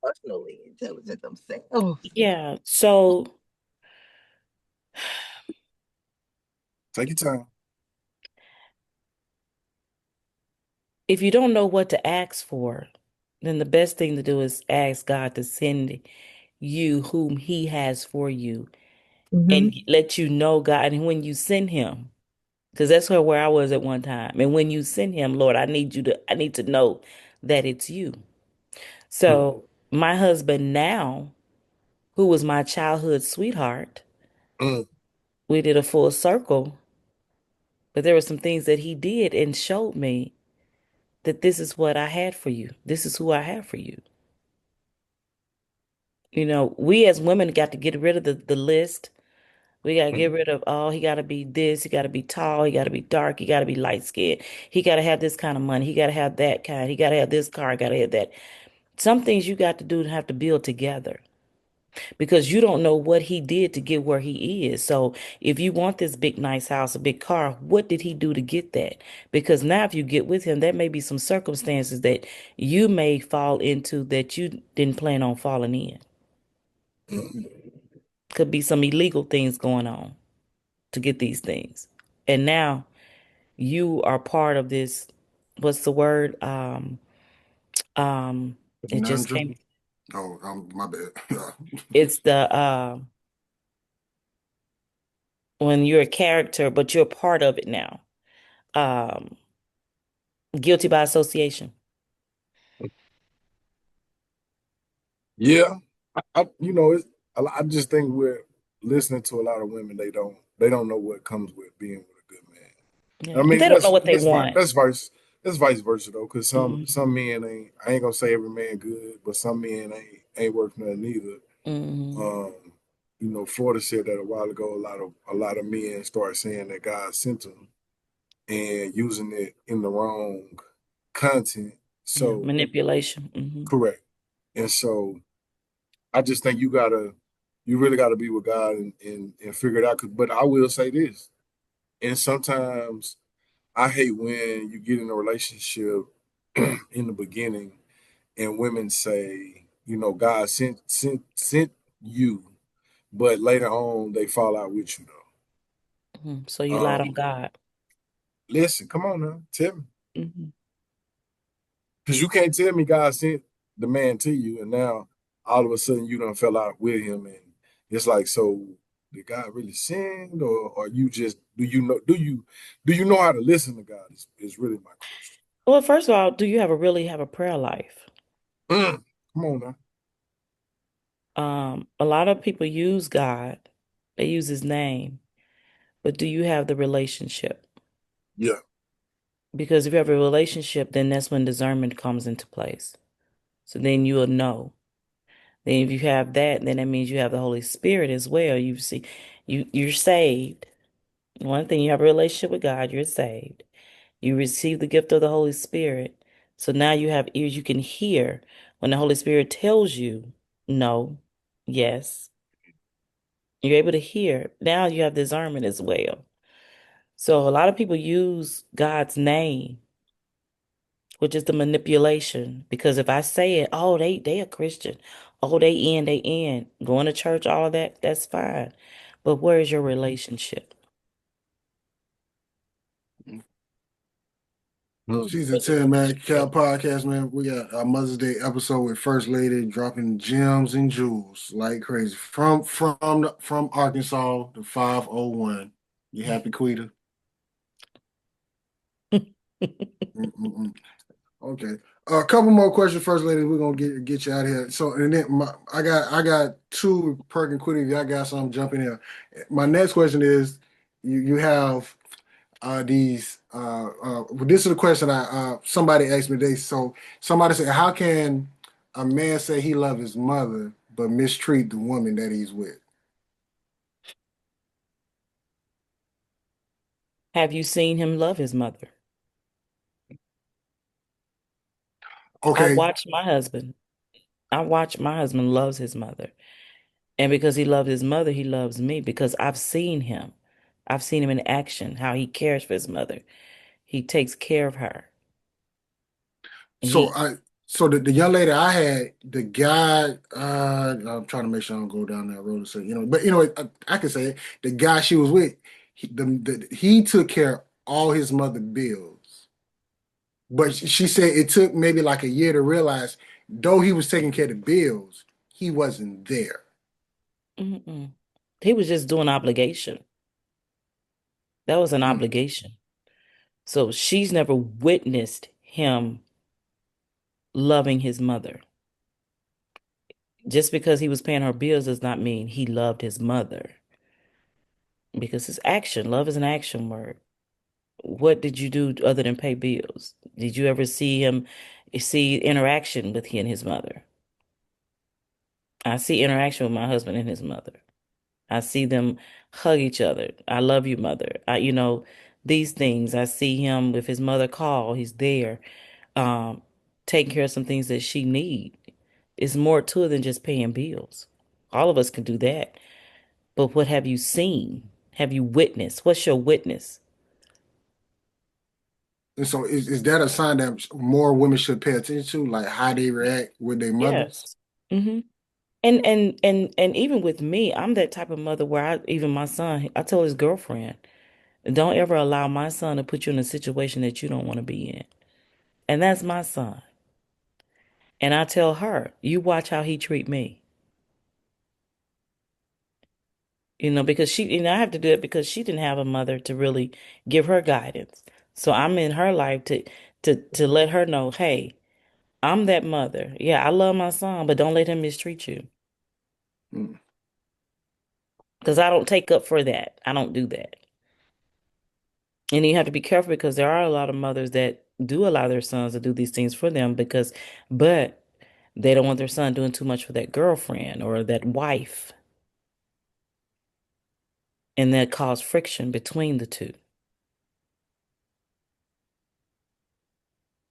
emotionally intelligent themselves. Yeah. So Take your time. if you don't know what to ask for, then the best thing to do is ask God to send you whom He has for you Mm-hmm. and let you know God. And when you send Him, because that's where I was at one time. And when you send Him, Lord, I need to know that it's you. Mm, So my husband now, who was my childhood sweetheart, mm, we did a full circle, but there were some things that he did and showed me that this is what I had for you. This is who I have for you. We as women got to get rid of the list. We got to get mm, rid of, oh, he got to be this, he got to be tall, he got to be dark, he got to be light skinned, he got to have this kind of money, he got to have that kind, he got to have this car, got to have that. Some things you got to do to have to build together. because you don't know what he did to get where he is. So if you want this big, nice house, a big car, what did he do to get that? Because now if you get with him, there may be some circumstances that you may fall into that you didn't plan on falling in. Could be some illegal things going on to get these things. And now you are part of this, what's the word? Um, it just came, Conundrum. Oh, my bad. it's the when you're a character, but you're part of it now. Um, Guilty by association. Yeah, you know, I just think we're listening to a lot of women. They don't know what comes with being with a good man. Yeah. I mean, They don't know what they that's want. that's vice versa though, because some Hmm. men ain't. I ain't gonna say every man good, but some men ain't worth nothing either. Hmm. You know, Florida said that a while ago. A lot of men start saying that God sent them and using it in the wrong content. Yeah, So manipulation. Hmm. correct, and so I just think you really gotta be with God and figure it out. But I will say this, and sometimes I hate when you get in a relationship in the beginning and women say, you know, God sent you, but later on they fall out with you So you though. lied on God. Listen, come on now, tell me, Hmm. because you can't tell me God sent the man to you, and now all of a sudden you done fell out with him, and it's like, so did God really send, or you just do you know how to listen to God? Is really my question. Well, first of all, do you really have a prayer life? Come on now. A lot of people use God, they use his name, but do you have the relationship? Yeah. Because if you have a relationship, then that's when discernment comes into place. So then you'll know. Then if you have that, then that means you have the Holy Spirit as well. You see, you're saved. One thing, you have a relationship with God, you're saved. You receive the gift of the Holy Spirit. So now you have ears, you can hear when the Holy Spirit tells you no, yes. You're able to hear. Now you have discernment as well. So a lot of people use God's name, which is the manipulation. Because if I say it, oh, they a Christian. Oh, they in. Going to church, all that, that's fine. But where is your relationship? Season 10, man. Cal Podcast, man. We got our Mother's Day episode with First Lady dropping gems and jewels like crazy from Arkansas to 501. You happy, Quita? Mm-mm-mm. Okay. A couple more questions, First Lady. We're gonna get you out of here. So, and then I got two Perk and Quita. If y'all got something, jump in here. My next question is, you have these this is a question I somebody asked me today. So somebody said, how can a man say he loves his mother but mistreat the woman that he's with? Have you seen him love his mother? I Okay, watched my husband. I watched my husband loves his mother. And because he loves his mother, he loves me because I've seen him. I've seen him in action, how he cares for his mother. He takes care of her. so He I so the young lady I had, the guy, I'm trying to make sure I don't go down that road and say, but I can say it. The guy she was with, he took care of all his mother bills. But she said it took maybe like a year to realize, though he was taking care of the bills, he wasn't there. mm-mm. He was just doing obligation. That was an Mm. obligation. So she's never witnessed him loving his mother. Just because he was paying her bills does not mean he loved his mother. Because it's action. Love is an action word. What did you do other than pay bills? Did you ever see interaction with he and his mother? I see interaction with my husband and his mother. I see them hug each other. I love you, mother. These things. I see him if his mother call, he's there, um, taking care of some things that she need. It's more to it than just paying bills. All of us can do that. But what have you seen? Have you witnessed? What's your witness? And so is that a sign that more women should pay attention to, like how they react with their mothers? Yes. hmm And even with me, I'm that type of mother where even my son, I told his girlfriend, don't ever allow my son to put you in a situation that you don't want to be in. And that's my son. And I tell her, you watch how he treat me. Because I have to do it because she didn't have a mother to really give her guidance. So I'm in her life to let her know, hey, I'm that mother. Yeah, I love my son, but don't let him mistreat you. Mm. Because I don't take up for that. I don't do that. And you have to be careful because there are a lot of mothers that do allow their sons to do these things for them but they don't want their son doing too much for that girlfriend or that wife. And that cause friction between the two.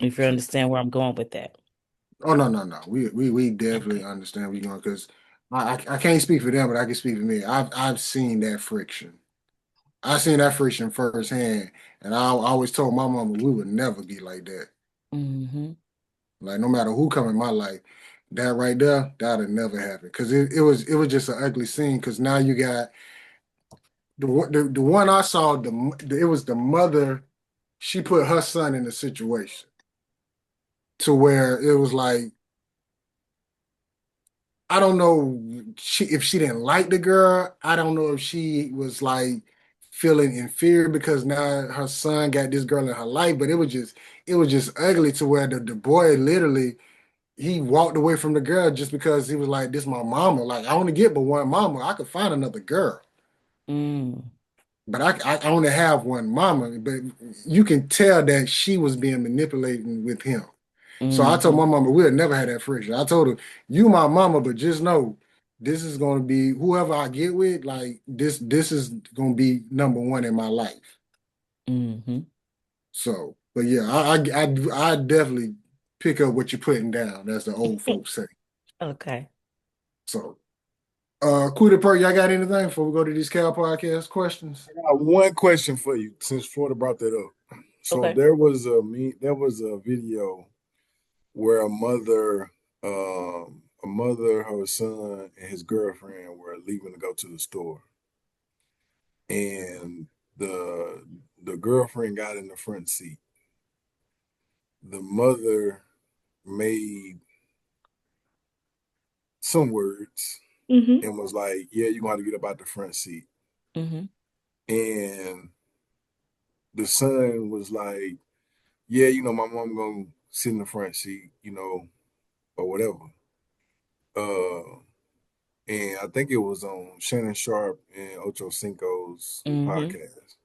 If you understand where I'm going with that. Oh no. We definitely Okay. understand where you're going because I can't speak for them, but I can speak for me. I've seen that friction. I seen that friction firsthand, and I always told my mama we would never be like that. Mm-hmm. Like no matter who come in my life, that right there, that'd never happen. Cause it was just an ugly scene. Cause now you got the one I saw it was the mother. She put her son in a situation to where it was like I don't know if she didn't like the girl. I don't know if she was like feeling inferior because now her son got this girl in her life. But it was just ugly to where the boy literally he walked away from the girl just because he was like, "This my mama. Like I only get but one mama. I could find another girl, Mm. but I only have one mama." But you can tell that she was being manipulating with him. So I told Mm-hmm. my mama we'll never have that friction. I told her, "You my mama, but just know this is gonna be whoever I get with. Like this is gonna be number one in my life." Mm-hmm. So, but yeah, I definitely pick up what you're putting down, as the old folks say. Okay. So. Quita Perk, y'all got anything before we go to these Cal Podcast questions? I got one question for you since Florida brought that up. So Okay. there was a video where a mother, her son, and his girlfriend were leaving to go to the store, and the the girlfriend got in the front seat. The mother made some words Mm-hmm. and was like, "Yeah, you're gonna have to get up out the front seat." Mm-hmm. And the son was like, "Yeah, my mom gonna sit in the front seat, or whatever." Uh, and I think it was on Shannon Sharp and Ocho Cinco's Mm-hmm. podcast.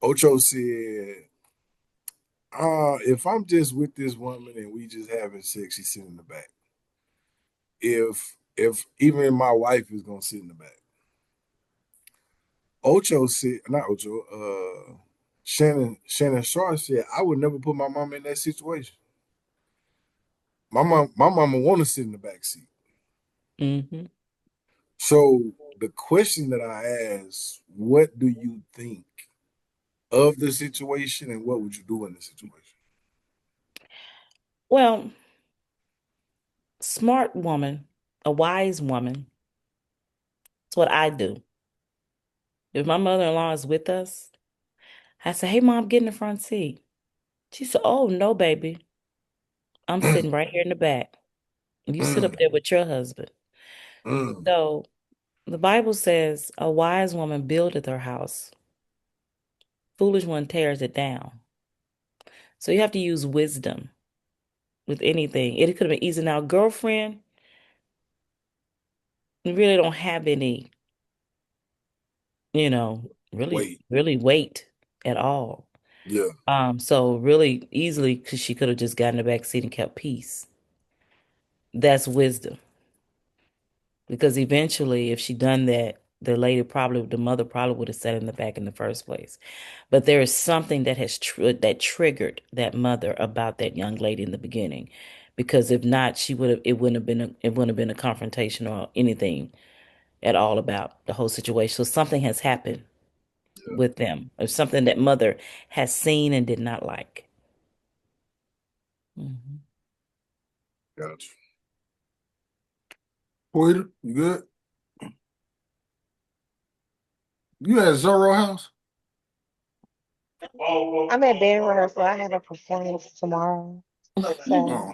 Ocho said, if I'm just with this woman and we just having sex, she's sitting in the back. If even my wife is gonna sit in the back. Ocho said, not Ocho, Shannon Sharp said, I would never put my mom in that situation. My mama want to sit in the back seat. Mm-hmm. So the question that I asked, what do you think of the situation and what would you do in the situation? Well, smart woman, a wise woman, it's what I do. If my mother-in-law is with us, I say, hey, mom, get in the front seat. She said, oh, no, baby. I'm sitting right here in the back. You sit up Mm, there with your husband. mm. So the Bible says a wise woman buildeth her house. Foolish one tears it down. So you have to use wisdom with anything. It could have been easy. Now, girlfriend, you really don't have any, really, Wait, really weight at all. yeah, So really easily, because she could have just gotten in the back seat and kept peace. That's wisdom. Because eventually, if she done that, the mother probably would have sat in the back in the first place. But there is something that that triggered that mother about that young lady in the beginning, because if not, it wouldn't have been a confrontation or anything at all about the whole situation. So something has happened with them, or something that mother has seen and did not like. Mhm. Gotcha. Porter, you good? You at Zorro house? I'm at band rehearsal. I have a performance tomorrow. So Oh,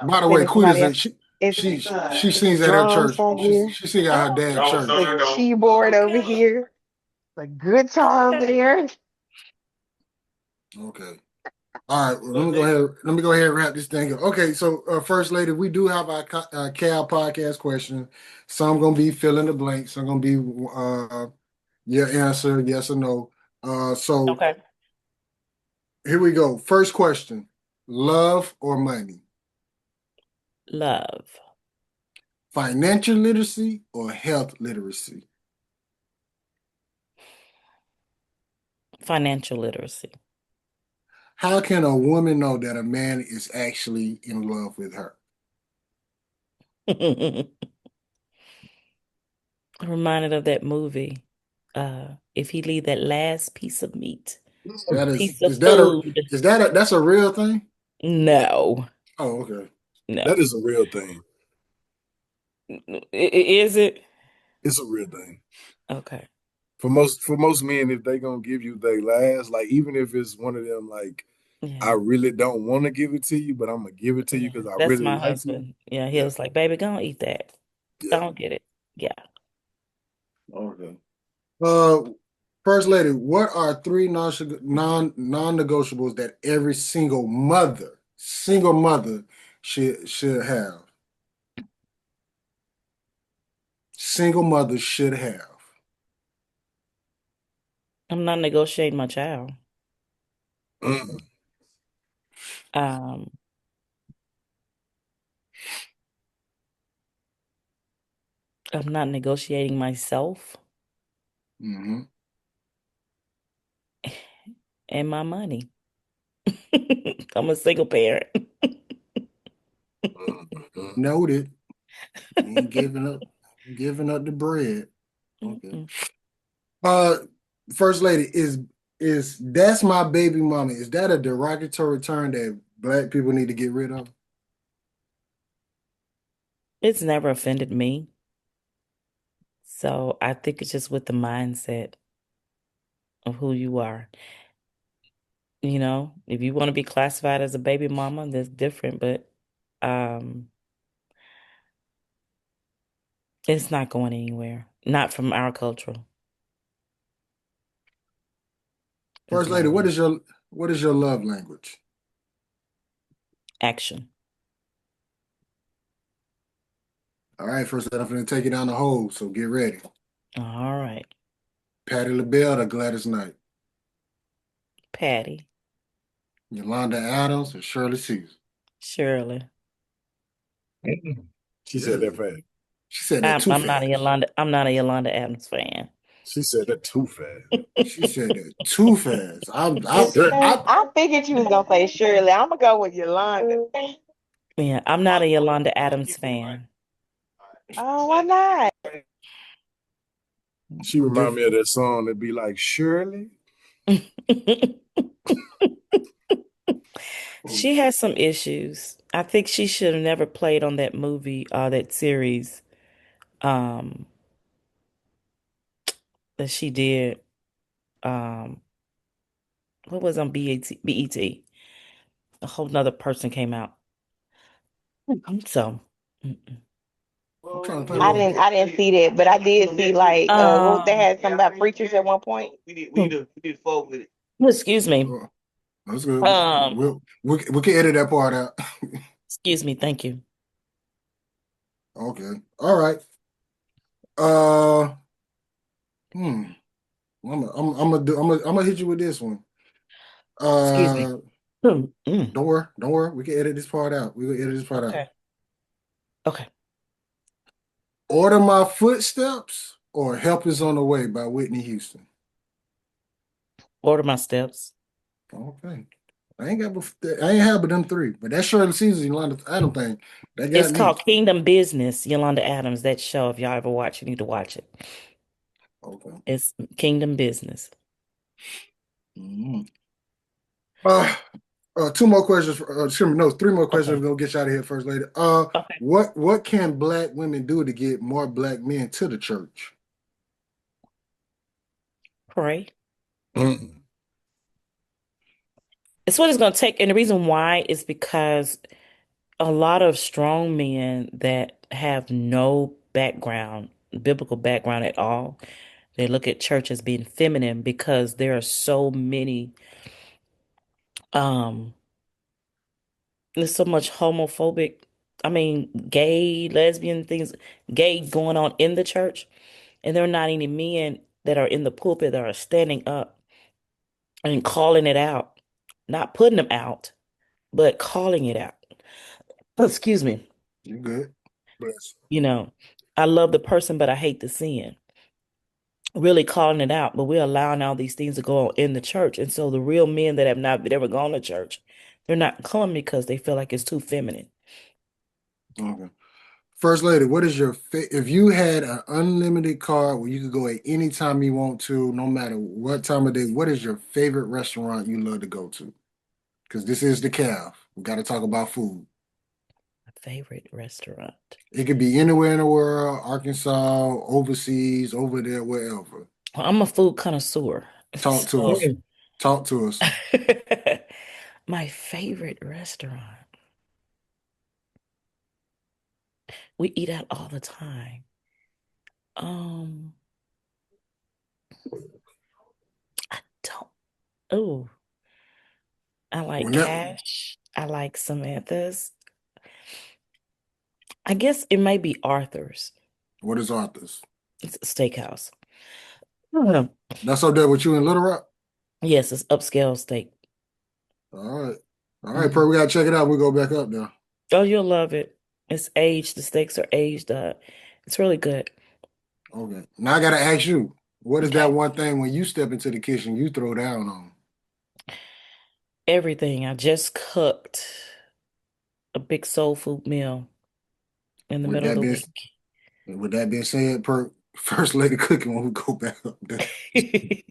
by the way, maybe Quita's somebody else. in, she It's she she sings at her drums church. right here, She sing at her dad's church. the keyboard over here, the guitar over there. Okay. All right. Well, let me go ahead and wrap this thing up. Okay. So, First Lady, we do have our Cal podcast question. Some gonna be fill in the blanks. Some gonna be your answer, yes or no. So Okay. here we go. First question: love or money? Love. Financial literacy or health literacy? Financial literacy. How can a woman know that a man is actually in love with her? Reminded of that movie. If he leave that last piece of meat, That piece of is that a food. that's a real thing? No, Oh, okay. no. That is a real thing. Is it? It's a real thing. Okay. For most men, if they gonna give you their last, like even if it's one of them, like I Yeah. really don't want to give it to you, but I'm gonna give it to you Yeah. because I That's really my like you. husband. Yeah, he Yeah, was like, baby, go and eat that. yeah. Don't get it. Yeah. Okay. Uh, First Lady, what are three non-negotiables that every single mother should have? Single mother should have. I'm not negotiating my child. Mm. Um, I'm not negotiating myself Mm-hmm. and my money. I'm a single parent. Mm. Noted. You ain't giving up the bread. Okay. Mm-mm. Uh, First Lady, is that's my baby mama? Is that a derogatory term that black people need to get rid of? It's never offended me. So I think it's just with the mindset of who you are. You know, if you want to be classified as a baby mama, that's different, but um, it's not going anywhere. Not from our culture. It's First Lady, not what is your love language? action. All right, First Lady, I'm going to take it down the hole, so get ready. All right, Patti LaBelle or Gladys Knight? Patty, Yolanda Adams or Shirley Caesar? Shirley. She said that Really? fast. She said that too I'm not a fast. Yolanda. I'm not a Yolanda Adams fan. She said that too fast. She said that too fast. I figured you was gonna say Shirley. I'm gonna go with Yolanda. Yeah, I'm not a Yolanda Adams fan. Oh, why not? She remind Diff- me of that song that be like Shirley. She has some issues. I think she should have never played on that movie, that series, um, that she did. Um, what was on BET? A whole nother person came out. So, mm-mm. I'm trying to think I what. didn't see that, but I did see like what they Um, had something about preachers at one point. excuse me. Oh, that's good. Um, We can edit that part out. excuse me. Thank you. Okay. All right. Uh, hmm. I'm gonna hit you with this one. Excuse me. Uh, Mm. don't worry. We can edit this part out. We can edit this part out. Okay. Okay. Order my footsteps or Help Is on the Way by Whitney Houston? Order My Steps. Okay. I ain't had but them three, but that Shirley Caesar, Yolanda Adams thing, that got It's me. called Kingdom Business, Yolanda Adams. That show, if y'all ever watch, you need to watch it. Okay. It's Kingdom Business. Mhm. Two more questions. No, three more questions. Okay. We're gonna get you out of here first, lady. Okay. What can Black women do to get more Black men to the church? Pray. Mm. It's what it's going to take. And the reason why is because a lot of strong men that have no background, biblical background at all, they look at church as being feminine because there are so many, um, there's so much homophobic, I mean, gay, lesbian things, gay going on in the church. And there are not any men that are in the pulpit that are standing up and calling it out, not putting them out, but calling it out. Excuse me. You good? Bless. You know, I love the person, but I hate the sin. Really calling it out, but we're allowing all these things to go on in the church. And so the real men that have not ever gone to church, they're not coming because they feel like it's too feminine. Okay. First lady, what is your if you had an unlimited card where you could go at any time you want to, no matter what time of day, what is your favorite restaurant you love to go to? Because this is the calf. We got to talk about food. My favorite restaurant. It could be anywhere in the world, Arkansas, overseas, over there, wherever. Well, I'm a food connoisseur. Talk to us. So Talk to us. my favorite restaurant. We eat out all the time. Um, I don't. Oh, I like Well, Cash. I like Samantha's. I guess it may be Arthur's. what is Arthur's? It's a steakhouse. Mhm. That's up there with you in Little Rock? Yes, it's upscale steak. All right. All right, Per, we got to check it out. We go back up there. Oh, you'll love it. It's aged. The steaks are aged. It's really good. Okay. Now I got to ask you, what is Okay. that one thing when you step into the kitchen you throw down on? Everything. I just cooked a big soul food meal in the With middle of that the being with that being said, Per, first lady cooking when we go back up there. week.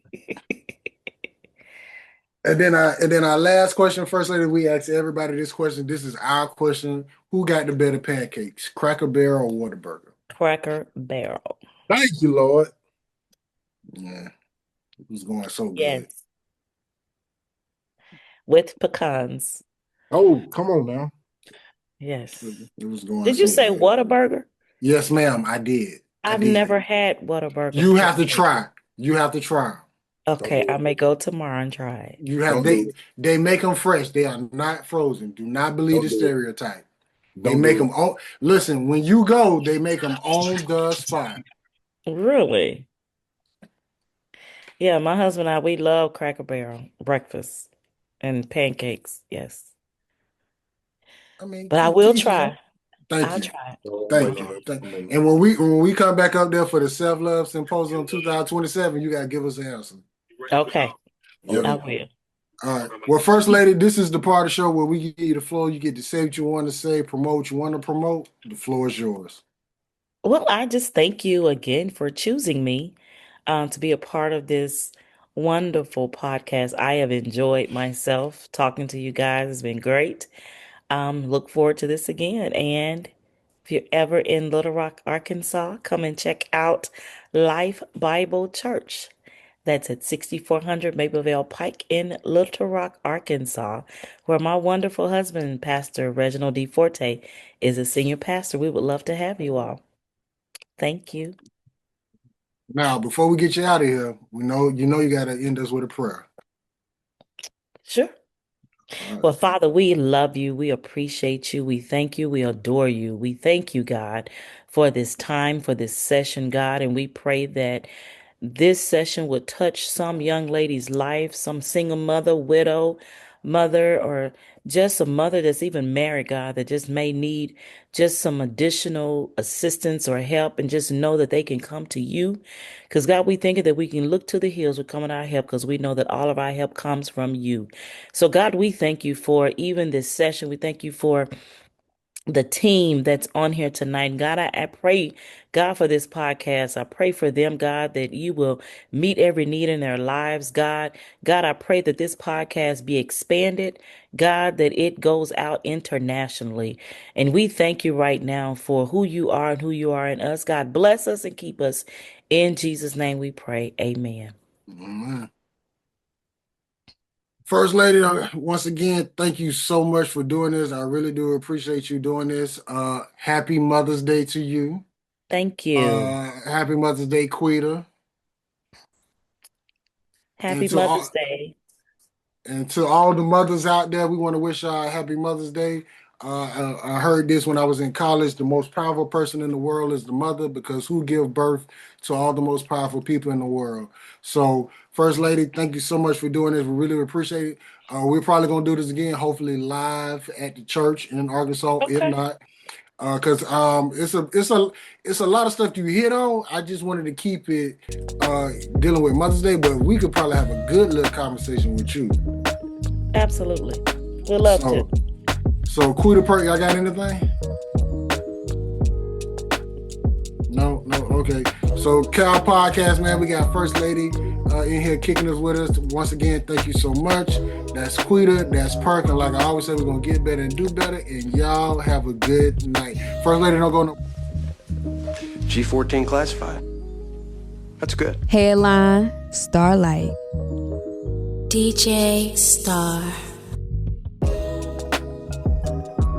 And then our last question, first lady, we ask everybody this question. This is our question. Who got the better pancakes? Cracker Barrel or Whataburger? Cracker Barrel. Thank you, Lord. Yeah. It was going so good. Yes. With pecans. Oh, come on now. Yes. It was going Did you so say good. Whataburger? Yes, ma'am, I did. I've did. never had Whataburger You have to pancakes. try. You have to try. Okay, I may go tomorrow and try it. You have they make them fresh. They are not frozen. Do not believe the stereotype. They make them on. Listen, when you go, they make them on the spot. Really? Yeah, my husband and I, we love Cracker Barrel breakfast and pancakes. Yes. I mean, But I will try. Thank I'll you. try. Thank you. And when we come back up there for the Self-Love Symposium 2027, you gotta give us an answer. Okay. Yeah. I will. All right. Well, First Lady, this is the part of the show where we give you the floor. You get to say what you want to say, promote what you want to promote. The floor is yours. Well, I just thank you again for choosing me to be a part of this wonderful podcast. I have enjoyed myself talking to you guys. It's been great. Look forward to this again. And if you're ever in Little Rock, Arkansas, come and check out Life Bible Church. That's at 6400 Mapleville Pike in Little Rock, Arkansas, where my wonderful husband, Pastor Reginald D. Forte, is a senior pastor. We would love to have you all. Thank you. Now, before we get you out of here, you got to end us with a prayer. Sure. Well, Father, we love you. We appreciate you. We thank you. We adore you. We thank you, God, for this time, for this session, God. And we pray that this session would touch some young lady's life, some single mother, widow, mother or just a mother that's even married, God, that just may need just some additional assistance or help, and just know that they can come to you. Because, God, we think that we can look to the hills with coming our help, because we know that all of our help comes from you. So, God, we thank you for even this session. We thank you for the team that's on here tonight. God, I pray, God, for this podcast. I pray for them, God, that you will meet every need in their lives, God. God, I pray that this podcast be expanded, God, that it goes out internationally. And we thank you right now for who you are and who you are in us. God, bless us and keep us. In Jesus' name we pray. Amen. Amen. First Lady, once again, thank you so much for doing this. I really do appreciate you doing this. Happy Mother's Day to you. Thank you. Happy Mother's Day, Quita. Happy And to Mother's all, Day. and to all the mothers out there, we want to wish y'all a happy Mother's Day. I heard this when I was in college. The most powerful person in the world is the mother, because who give birth to all the most powerful people in the world. So, First Lady, thank you so much for doing this. We really appreciate it. We're probably gonna do this again, hopefully live at the church in Arkansas. If Okay. not, because it's a lot of stuff you hit on. I just wanted to keep it dealing with Mother's Day, but we could probably have a good little conversation with you. Absolutely. We'd love to. So, Quita Perk, y'all got anything? No, okay. So, Cal Podcast, man, we got First Lady in here kicking us with us. Once again, thank you so much. That's Quita, that's Perk, and like I always say, we're going to get better and do better, and y'all have a good night. First Lady, don't go no... G14 classified. That's good. Headline, Starlight. DJ Star.